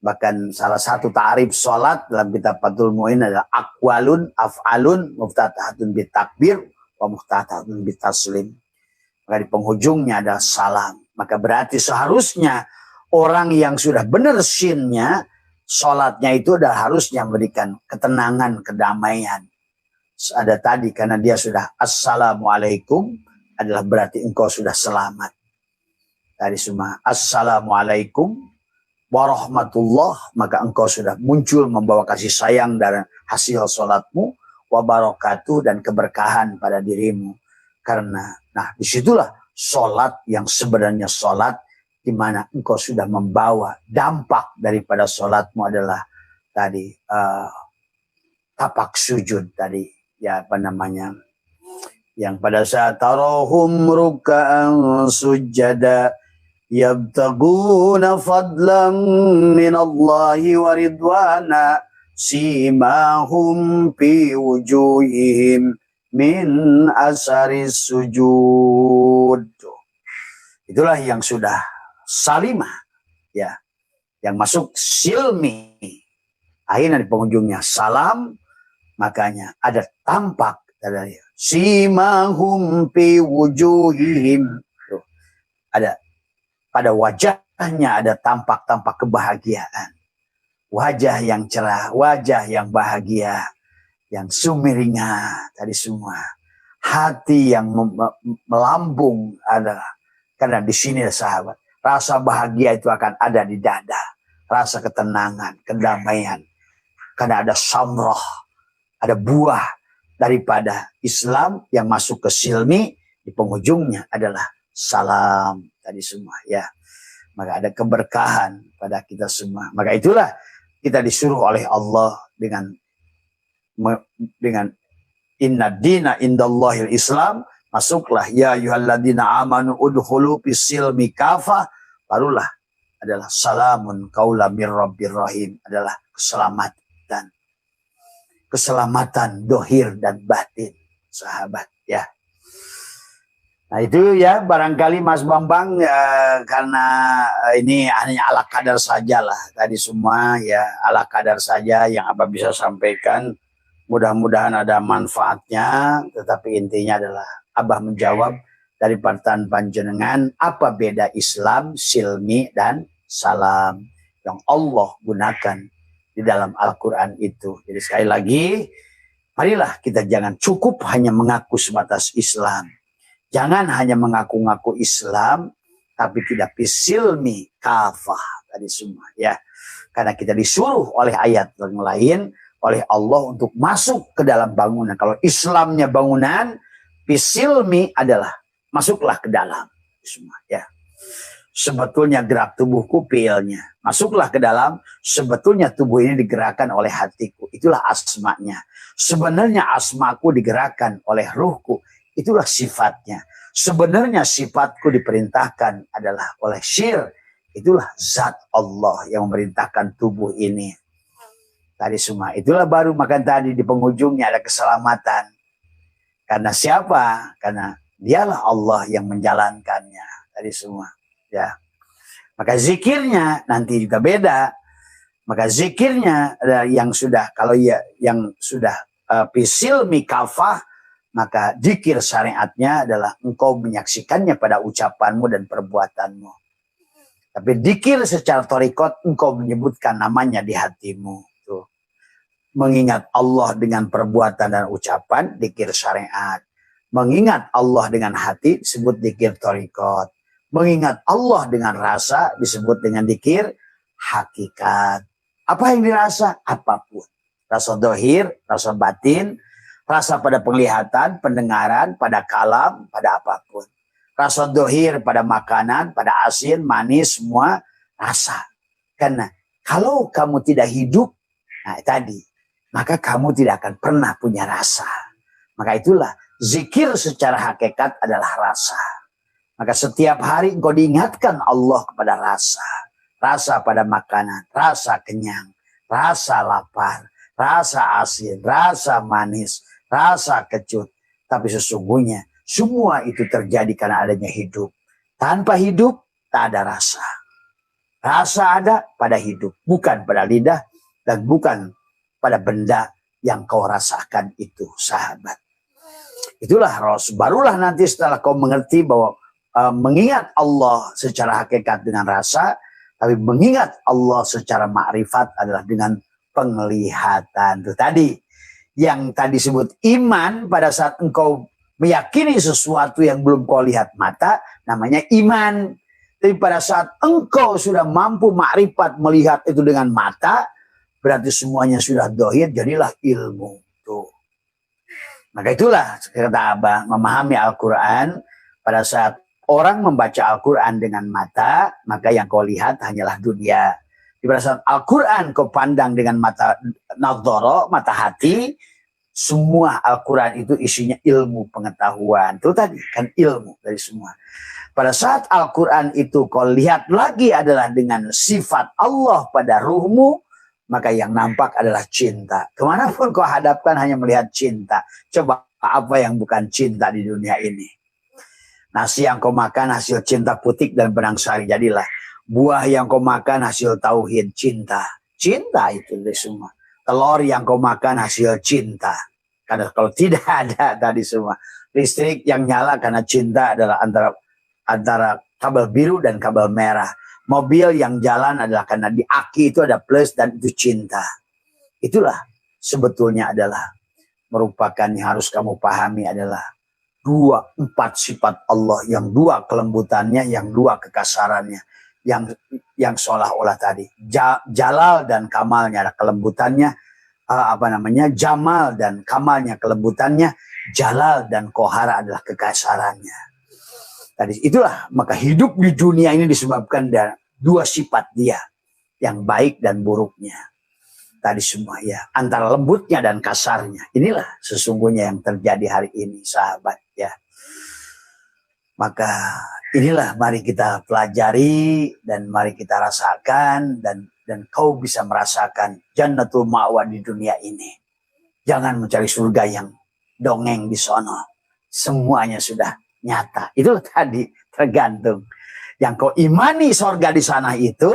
A: bahkan salah satu ta'rif sholat dalam kitab Fathul Mu'in adalah aqwalun af'alun muftatahatun bitakbir wa muftatahatun bitaslim. Maka di penghujungnya ada salam. Maka berarti seharusnya Orang yang sudah benar sinnya, sholatnya itu udah harusnya memberikan ketenangan, kedamaian. Ada tadi karena dia sudah assalamualaikum adalah berarti engkau sudah selamat. Tadi semua assalamualaikum warahmatullah, maka engkau sudah muncul membawa kasih sayang dari hasil sholatmu, wabarakatuh, dan keberkahan pada dirimu. Karena disitulah sholat yang sebenarnya sholat, di mana engkau sudah membawa dampak daripada sholatmu adalah tadi tapak sujud tadi, ya apa namanya, yang pada saat tarohum ruka'an sujada yabtaguna fadlan minallahi wa ridwana simahum fi wujuhihim min asaris sujud. Itulah yang sudah salimah, ya, yang masuk silmi, akhirnya di penghujungnya salam, makanya ada tampak dari simahum fi wujuhihim, ada pada wajahnya ada tampak-tampak kebahagiaan, wajah yang cerah, wajah yang bahagia, yang sumiringah tadi semua, hati yang melambung adalah karena di sini sahabat, rasa bahagia itu akan ada di dada, rasa ketenangan, kedamaian, karena ada samroh, ada buah daripada Islam yang masuk ke silmi, di penghujungnya adalah salam tadi semua, ya. Maka ada keberkahan pada kita semua. Maka itulah kita disuruh oleh Allah dengan inna dina indallahil Islam, masuklah ya ayyuhalladzina amanu udkhulu fis silmi kafah, barulah adalah salamun qaulam mir rabbir rahim, adalah keselamatan dohir dan batin, sahabat, ya. Nah itu ya barangkali Mas Bambang, karena ini hanya ala kadar saja lah tadi semua, ya ala kadar saja yang Abah bisa sampaikan. Mudah-mudahan ada manfaatnya, tetapi intinya adalah Abah menjawab dari pertanyaan panjenengan, apa beda Islam, silmi, dan salam yang Allah gunakan di dalam Al-Quran itu. Jadi sekali lagi, marilah kita jangan cukup hanya mengaku sebatas Islam. Jangan hanya mengaku-ngaku Islam, tapi tidak pisilmi kafah tadi semua, ya. Karena kita disuruh oleh ayat yang lain, oleh Allah untuk masuk ke dalam bangunan. Kalau Islamnya bangunan, pisilmi adalah masuklah ke dalam semua, ya. Sebetulnya gerak tubuhku pilnya, masuklah ke dalam. Sebetulnya tubuh ini digerakkan oleh hatiku, itulah asmanya. Sebenarnya asmaku digerakkan oleh ruhku, itulah sifatnya. Sebenarnya sifatku diperintahkan adalah oleh syir, itulah zat Allah yang memerintahkan tubuh ini. Tadi semua, itulah baru makan tadi di penghujungnya ada keselamatan. Karena siapa? Karena dialah Allah yang menjalankannya. Tadi semua, ya. Maka zikirnya nanti juga beda. Maka zikirnya yang sudah, kalau ya yang sudah pisilmi kafah, maka zikir syariatnya adalah engkau menyaksikannya pada ucapanmu dan perbuatanmu. Tapi zikir secara thariqat engkau menyebutkan namanya di hatimu. Tuh. Mengingat Allah dengan perbuatan dan ucapan, zikir syariat. Mengingat Allah dengan hati disebut zikir thariqat. Mengingat Allah dengan rasa disebut dengan zikir hakikat. Apa yang dirasa? Apapun. Rasa dohir, rasa batin, rasa pada penglihatan, pendengaran, pada kalam, pada apapun. Rasa dohir pada makanan, pada asin, manis, semua rasa. Karena kalau kamu tidak hidup, nah tadi, maka kamu tidak akan pernah punya rasa. Maka itulah zikir secara hakikat adalah rasa. Maka setiap hari engkau diingatkan Allah kepada rasa. Rasa pada makanan, rasa kenyang, rasa lapar, rasa asin, rasa manis, rasa kecut. Tapi sesungguhnya semua itu terjadi karena adanya hidup. Tanpa hidup tak ada rasa. Rasa ada pada hidup, bukan pada lidah dan bukan pada benda yang kau rasakan itu, sahabat. Itulah Rasul. Barulah nanti setelah kau mengerti bahwa mengingat Allah secara hakikat dengan rasa, Tapi mengingat Allah secara makrifat adalah dengan penglihatan. Itu tadi. Yang tadi sebut iman, pada saat engkau meyakini sesuatu yang belum kau lihat mata, namanya iman. Tapi pada saat engkau sudah mampu makrifat melihat itu dengan mata, berarti semuanya sudah dohir, jadilah ilmu. Tuh. Maka itulah kata Abah, memahami Al-Quran. Pada saat orang membaca Al-Quran dengan mata, maka yang kau lihat hanyalah dunia. Pada saat Al-Quran kau pandang dengan mata nadhara, mata hati, semua Al-Quran itu isinya ilmu pengetahuan. Itu tadi kan ilmu dari semua. Pada saat Al-Quran itu kau lihat lagi adalah dengan sifat Allah pada ruhmu, maka yang nampak adalah cinta. Kemanapun kau hadapkan hanya melihat cinta. Coba apa yang bukan cinta di dunia ini? Nasi yang kau makan hasil cinta putik dan benang sari, jadilah. Buah yang kau makan hasil tauhid, cinta. Cinta itu dari semua. Telur yang kau makan hasil cinta. Karena kalau tidak ada tadi semua. Listrik yang nyala karena cinta adalah antara kabel biru dan kabel merah. Mobil yang jalan adalah karena di aki itu ada plus dan itu cinta. Itulah sebetulnya adalah merupakan yang harus kamu pahami adalah empat sifat Allah, yang dua kelembutannya, yang dua kekasarannya, yang seolah-olah tadi jalal dan kamalnya ada kelembutannya, jamal dan kamalnya kelembutannya, jalal dan kohara adalah kekasarannya. Tadi itulah maka hidup di dunia ini disebabkan dari dua sifat dia, yang baik dan buruknya. Tadi semua ya, antara lembutnya dan kasarnya. Inilah sesungguhnya yang terjadi hari ini, sahabat ya. Maka inilah mari kita pelajari dan mari kita rasakan dan kau bisa merasakan jannatul ma'wa di dunia ini. Jangan mencari surga yang dongeng di sono. Semuanya sudah nyata. Itu tadi tergantung. Yang kau imani surga di sana itu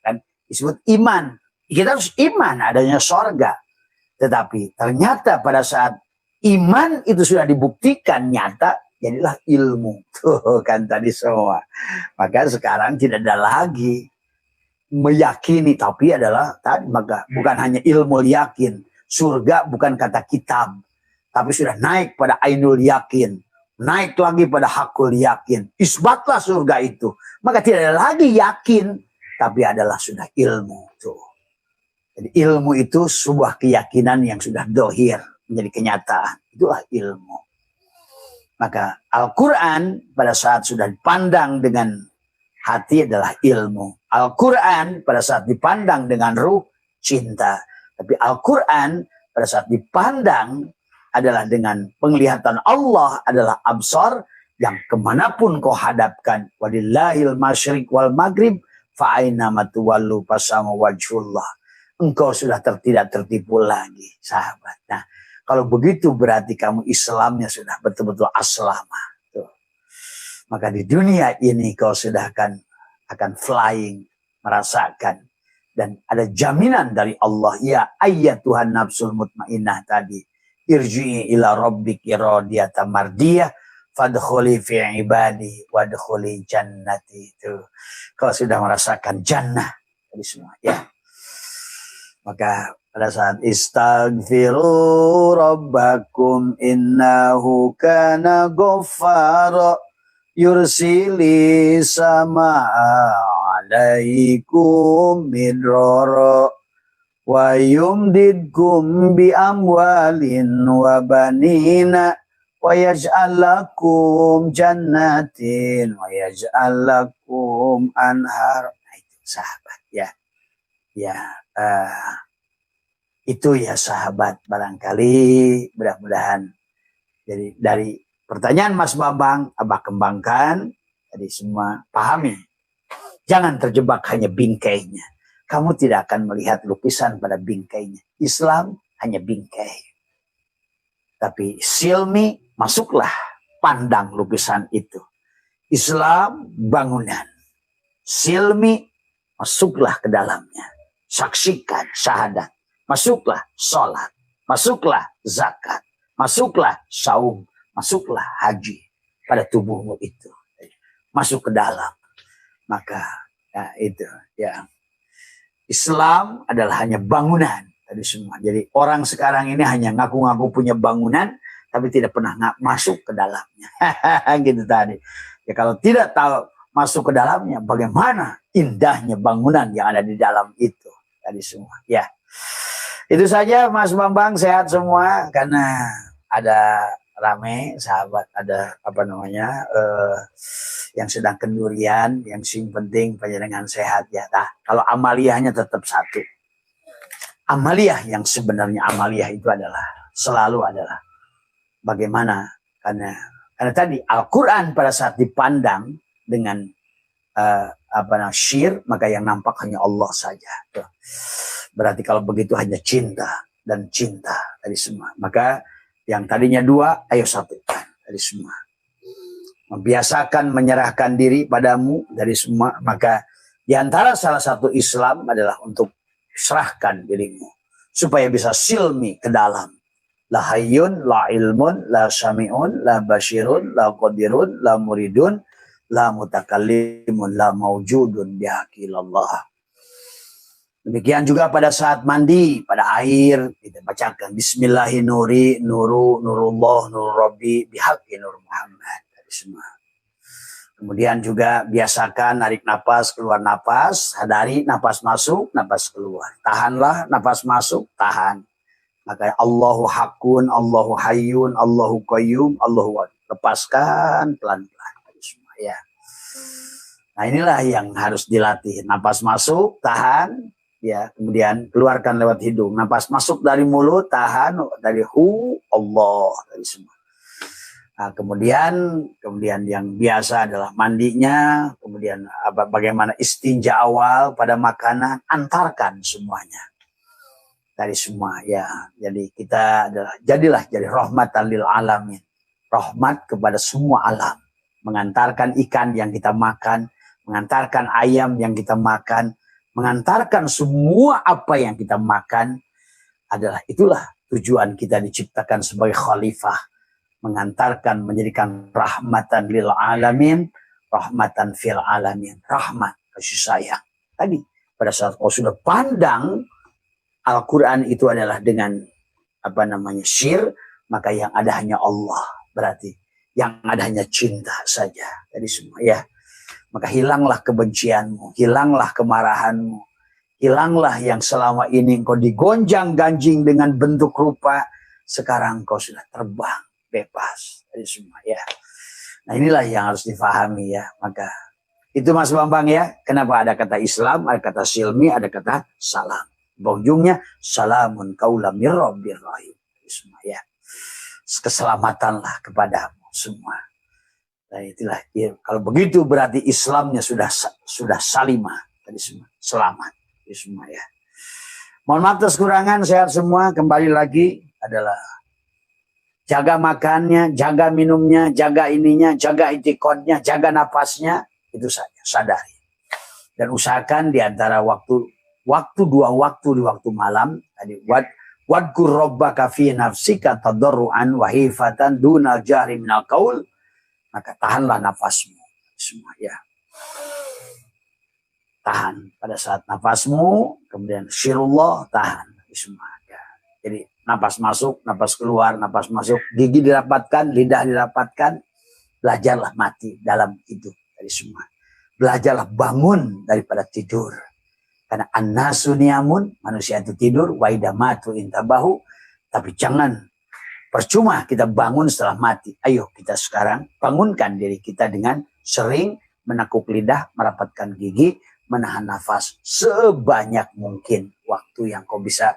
A: kan disebut iman. Kita harus iman adanya sorga. Tetapi ternyata pada saat iman itu sudah dibuktikan nyata, jadilah ilmu. Tuh kan tadi semua. Maka sekarang tidak ada lagi meyakini, tapi adalah tadi maka bukan hanya ilmu yakin. Surga bukan kata kitab, tapi sudah naik pada ainul yakin. Naik lagi pada hakul yakin. Isbatlah surga itu. Maka tidak ada lagi yakin, tapi adalah sudah ilmu. Tuh. Jadi ilmu itu sebuah keyakinan yang sudah dohir menjadi kenyataan. Itulah ilmu. Maka Al-Quran pada saat sudah dipandang dengan hati adalah ilmu. Al-Quran pada saat dipandang dengan ruh, cinta. Tapi Al-Quran pada saat dipandang adalah dengan penglihatan Allah adalah absar, yang kemanapun kau hadapkan. Walillahil masyriq wal maghrib fa'aina matuwallu fasama wajhullah. Engkau sudah tidak tertipu lagi, sahabat. Nah, kalau begitu berarti kamu Islamnya sudah betul-betul aslama. Tuh. Maka di dunia ini kau sudah akan flying, merasakan. Dan ada jaminan dari Allah. Ya ayyatuhan nafsul mutmainnah tadi. Irji'i ila rabbiki radiyatan mardiyah. Fadkhuli fi ibadi wadkhuli jannati. Tuh. Kau sudah merasakan jannah. Tadi semua, ya. Maka pada saat istaghfiru rabbakum innahu kana ghaffara yursili sama'a alaikum midrara wa yumdidkum bi amwalin wa banina wa yaj'al lakum jannatin wa yaj'al lakum anhar. Nah, itu sahabat ya. Ya, itu ya sahabat, barangkali mudah-mudahan jadi dari pertanyaan Mas Bambang Abah kembangkan, jadi semua pahami. Jangan terjebak hanya bingkainya. Kamu tidak akan melihat lukisan pada bingkainya. Islam hanya bingkai. Tapi silmi, masuklah, pandang lukisan itu. Islam bangunan. Silmi, masuklah ke dalamnya. Saksikan syahadat, masuklah sholat, masuklah zakat, masuklah saum, masuklah haji pada tubuhmu itu. Masuk ke dalam. Maka Nah, itu ya. Islam adalah hanya bangunan tadi semua. Jadi orang sekarang ini hanya ngaku-ngaku punya bangunan, tapi tidak pernah masuk ke dalamnya. Gitu tadi. Ya kalau tidak tahu masuk ke dalamnya, bagaimana indahnya bangunan yang ada di dalam itu tadi semua. Ya, itu saja Mas Bambang, sehat semua karena ada rame sahabat, ada apa namanya yang sedang kendurian, yang sing penting panjenengan sehat ya. Nah, kalau amaliyahnya tetap satu. Amaliyah yang sebenarnya amaliyah itu selalu adalah bagaimana, karena tadi Al-Quran pada saat dipandang dengan syir, maka yang nampak hanya Allah saja. Tuh. Berarti kalau begitu hanya cinta dan cinta dari semua. Maka yang tadinya dua, ayo satukan dari semua. Membiasakan menyerahkan diri padamu dari semua. Maka di antara salah satu Islam adalah untuk serahkan dirimu supaya bisa silmi ke dalam. La hayyun, la ilmun, la syami'un, la basyirun, la qadirun, la muridun, la mutakallimun, la mawjudun bihaqilallah. Demikian juga pada saat mandi, pada air, kita bacakan Bismillahi nuri, nuru, nurullah, nur rabbi, bihaqqi nur Muhammad. Semua. Kemudian juga biasakan narik napas, keluar napas, sadari napas masuk, napas keluar. Tahanlah napas masuk, tahan. Maka Allahu hakun, Allahu hayyun, Allahu qayyum, Allahu lepaskan pelan-pelan. Ya. Nah inilah yang harus dilatih. Napas masuk, tahan, ya. Kemudian keluarkan lewat hidung. Napas masuk dari mulut, tahan dari Allah, dari semua. Nah, kemudian yang biasa adalah mandinya, kemudian bagaimana istinja awal pada makanan, antarkan semuanya dari semua ya. Jadi kita jadilah rahmatan lil alamin, rahmat kepada semua alam, mengantarkan ikan yang kita makan, mengantarkan ayam yang kita makan, mengantarkan semua apa yang kita makan, itulah tujuan kita diciptakan sebagai khalifah. Mengantarkan, menjadikan rahmatan lil alamin, rahmatan fil alamin, rahmat, kasih sayang. Tadi pada saat kau sudah pandang Al-Quran itu adalah dengan syir, maka yang ada hanya Allah, berarti yang ada hanya cinta saja. Tadi semua ya. Maka hilanglah kebencianmu, hilanglah kemarahanmu, hilanglah yang selama ini engkau digonjang-ganjing dengan bentuk rupa, sekarang engkau sudah terbang bebas dari semua ya. Nah inilah yang harus difahami ya. Maka itu Mas Bambang ya. Kenapa ada kata Islam, ada kata silmi, ada kata salam. Ujungnya salamun qaulam mir rabbir rahim. Semua ya. Keselamatanlah kepadamu semua. Nah itulah ya. Kalau begitu berarti Islamnya sudah salimah tadi semua, selamat tadi semua ya. Mohon maaf atas kurangan, sehat semua. Kembali lagi adalah jaga makannya, jaga minumnya, jaga ininya, jaga itikadnya, jaga napasnya, itu saja, sadari. Dan usahakan di antara dua waktu di waktu malam, tadi wadkur rabbaka fi nafsika tadarruan wa hifatan duna jahri minal qaul, maka tahanlah nafasmu semua ya. Tahan pada saat nafasmu, kemudian syirullah, tahan semua ya. Jadi napas masuk, napas keluar, napas masuk, gigi dirapatkan, lidah dirapatkan, belajarlah mati dalam itu dari semua. Belajarlah bangun daripada tidur. Karena an-nasu niyamun, manusia itu tidur, wa idza matu intabahu, tapi jangan percuma kita bangun setelah mati. Ayo kita sekarang bangunkan diri kita dengan sering menekuk lidah, merapatkan gigi, menahan nafas sebanyak mungkin waktu yang kau bisa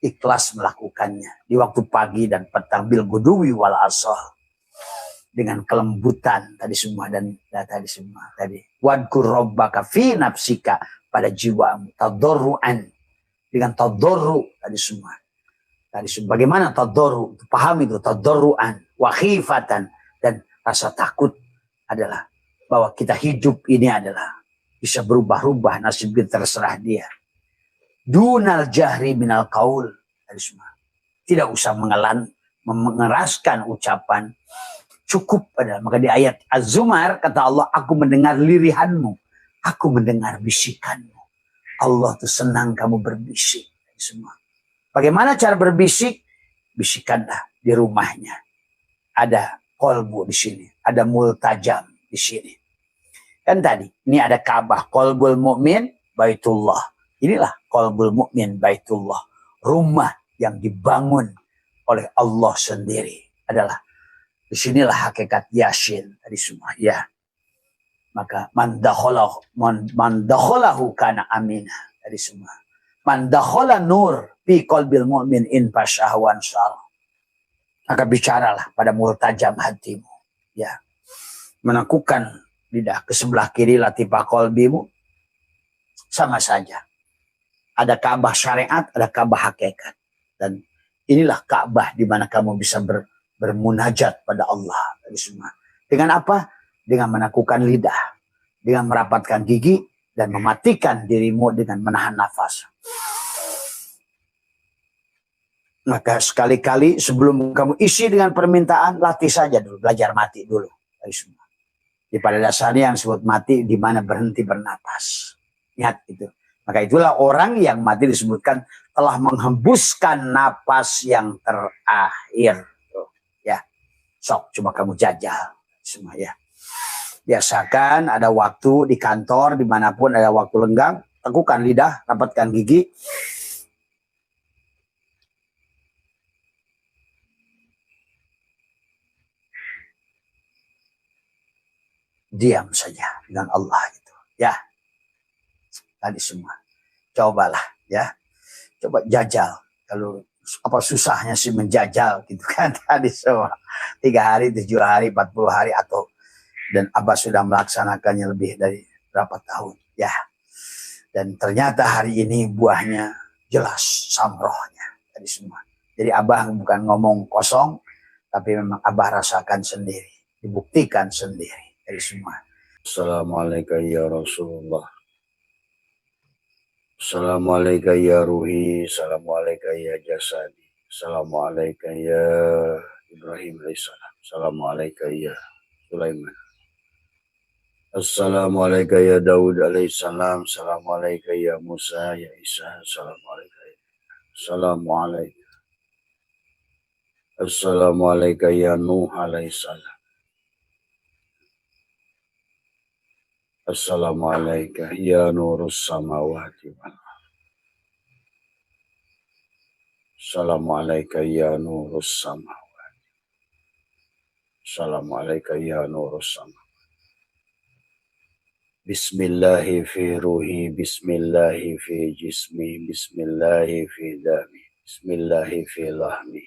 A: ikhlas melakukannya di waktu pagi dan petang bil guduwi wal asal dengan kelembutan tadi semua dan tadi semua tadi wadkur rabbaka fi nafsika pada jiwamu tadarruan dengan tadarru tadi semua bagaimana tadarru, paham itu tadarruan wa khifatan, dan rasa takut adalah bahwa kita hidup ini adalah bisa berubah-ubah, nasib kita terserah dia. Dunal jahri minal qaul, tidak usah mengeraskan ucapan, cukup pada. Maka di ayat Az-Zumar kata Allah, aku mendengar lirihanmu, Aku mendengar bisikanmu. Allah tuh senang kamu berbisik. Semua. Bagaimana cara berbisik? Bisikanlah di rumahnya. Ada kolbu di sini. Ada multajam di sini. Kan tadi, ini ada Ka'bah. Qalbul mu'min, Baitullah. Inilah qalbul mu'min, Baitullah. Rumah yang dibangun oleh Allah sendiri. Adalah, disinilah hakikat Yasin. Tadi semua, ya. Maka man dakhalahu kana aminah. Tadi semua. Man dakhala nur fi qalbil mu'min in fasyahwan syar. Maka bicaralah pada multajam hatimu. Ya. Menakutkan lidah ke sebelah kiri latifah qalbimu. Sama saja. Ada Ka'bah syariat, ada Ka'bah hakikat. Dan inilah Ka'bah di mana kamu bisa bermunajat pada Allah. Tadi semua. Dengan apa? Dengan menakutkan lidah, dengan merapatkan gigi, dan mematikan dirimu dengan menahan nafas. Maka sekali-kali sebelum kamu isi dengan permintaan, latih saja dulu, belajar mati dulu. Di pada dasarnya yang disebut mati di mana berhenti bernapas. Ingat itu. Maka itulah orang yang mati disebutkan telah menghembuskan napas yang terakhir. Ya, sok coba kamu jajal semua ya. Biasakan ada waktu di kantor, dimanapun ada waktu lenggang, tekukan lidah, rapatkan gigi. Diam saja dengan Allah itu. Ya, tadi semua. Cobalah ya. Coba jajal. Kalau apa susahnya sih menjajal gitu kan tadi semua. 3 hari, 7 hari, 40 hari atau dan Abah sudah melaksanakannya lebih dari berapa tahun ya. Dan ternyata hari ini buahnya jelas samrohnya tadi semua. Jadi Abah bukan ngomong kosong, tapi memang Abah rasakan sendiri, dibuktikan sendiri tadi semua. Assalamualaikum ya Rasulullah. Assalamualaikum ya ruhi, assalamualaikum ya jasadi, assalamualaikum ya Ibrahim alaihissalam, assalamualaikum ya Sulaiman. Assalamualaikum ya Daud alaihissalam. Assalamualaikum ya Musa ya Isa. Assalamualaikum. Assalamualaikum. Assalamualaikum ya Nuh alaihissalam. Assalamualaikum ya Nurus samawati wal ardh. Assalamualaikum ya Nurus samawati. Assalamualaikum ya Nurus samawati. Bismillahi fi ruhi, bismillahi fi jismi, bismillahi fi dami, bismillahi fi lahmi,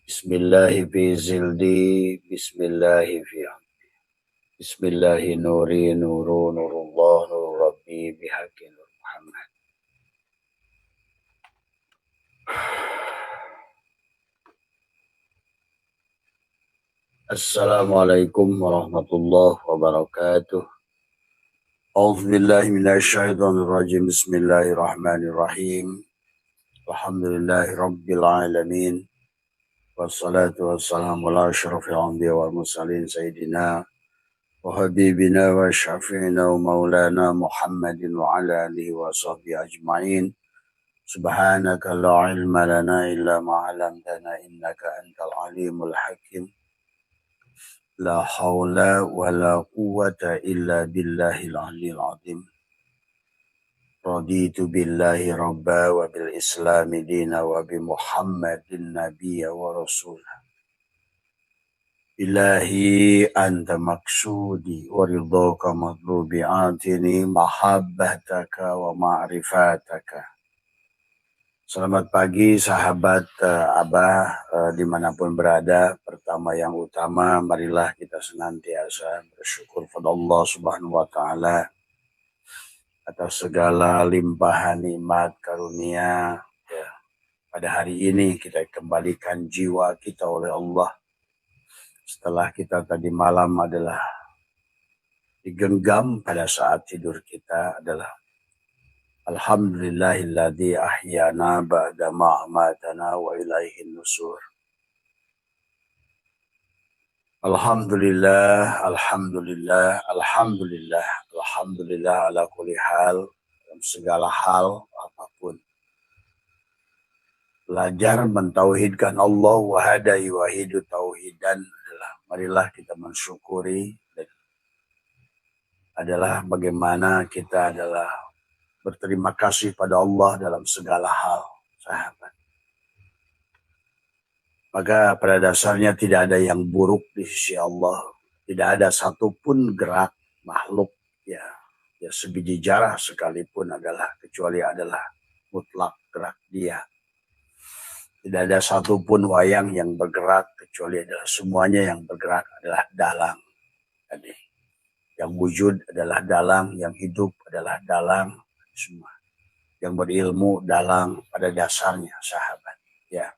A: bismillahi fi zildi, bismillahi fi abdi, bismillahi nuri nuru nurullah nur rabbi bihaqi nur Muhammad. Assalamualaikum warahmatullahi wabarakatuh. A'udzu billahi minasyaitonir rajim. Bismillahirrahmanirrahim. Alhamdulillahi rabbil alamin. Wassalatu wassalamu ala asyrafil anbiya wal mursalin sayyidina wa habibina wa syafi'ina wa maulana Muhammadin wa ala alihi wa sahbihi ajma'in. Subhanaka la ilma lana illa ma 'allamtana innaka antal alimul hakim. La haula wa la quwwata illa billahil aliyil azim. Raditu billahi rabba wa bil islami dina wa bi Muhammadin nabiyya wa rasulah. Ilahi anta maksudi wa ridhaka madlubi atini mahabbataka wa ma'rifataka. Selamat pagi sahabat Abah dimanapun berada. Pertama yang utama, marilah kita senantiasa bersyukur pada Allah Subhanahu wa Ta'ala atas segala limpahan nikmat karunia ya. Pada hari ini kita kembalikan jiwa kita oleh Allah setelah kita tadi malam adalah digenggam pada saat tidur kita adalah Alhamdulillahilladzi ahyana ba'da ma amatana wa ilaihin nusur. Alhamdulillah, alhamdulillah, alhamdulillah, alhamdulillah. alhamdulillah ala kulli hal, dalam segala hal apapun. Belajar mentauhidkan Allah wahadai wahidu tauhidan adalah marilah kita mensyukuri dan adalah bagaimana kita adalah berterima kasih pada Allah dalam segala hal, sahabat. Maka pada dasarnya tidak ada yang buruk di sisi Allah. Tidak ada satupun gerak makhluk ya sebiji jarah sekalipun kecuali adalah mutlak gerak dia. Tidak ada satupun wayang yang bergerak kecuali adalah semuanya yang bergerak adalah dalang. Jadi, yang wujud adalah dalang, yang hidup adalah dalang, semua. Yang berilmu dalang pada dasarnya, sahabat. Ya.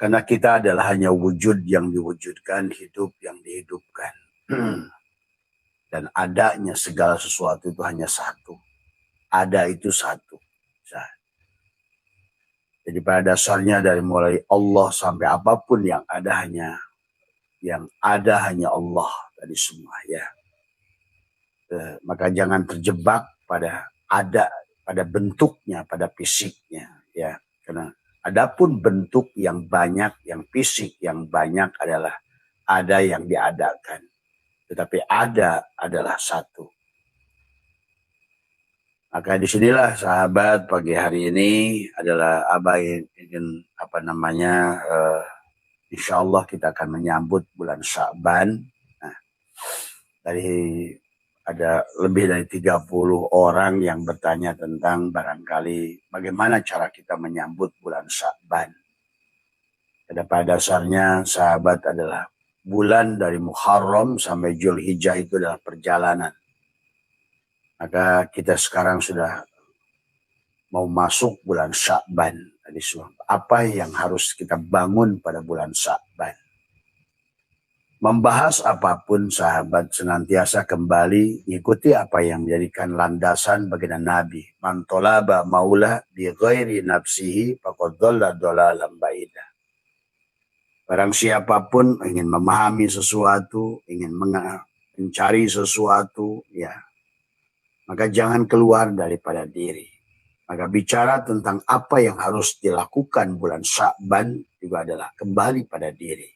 A: Karena kita adalah hanya wujud yang diwujudkan, hidup yang dihidupkan. Dan adanya segala sesuatu itu hanya satu. Ada itu satu. Jadi pada dasarnya dari mulai Allah sampai apapun yang ada hanya Allah tadi semua ya. Maka jangan terjebak pada bentuknya, pada fisiknya ya. Karena adapun bentuk yang banyak, yang fisik yang banyak adalah ada yang diadakan. Tetapi ada adalah satu. Maka disinilah sahabat pagi hari ini adalah Abah ingin insya Allah kita akan menyambut bulan Sya'ban. Nah, ada lebih dari 30 orang yang bertanya tentang barangkali bagaimana cara kita menyambut bulan Sya'ban. Pada dasarnya sahabat adalah bulan dari Muharram sampai Zulhijjah itu adalah perjalanan. Maka kita sekarang sudah mau masuk bulan Sya'ban. Apa yang harus kita bangun pada bulan Sya'ban? Membahas apapun sahabat senantiasa kembali ikuti apa yang menjadikan landasan baginda Nabi. Man tolaba maula bi ghairi nafsihi faqad dhalla dhalalan ba'ida. Barang siapapun ingin memahami sesuatu, ingin mencari sesuatu, ya, maka jangan keluar daripada diri. Maka bicara tentang apa yang harus dilakukan bulan Sya'ban juga adalah kembali pada diri.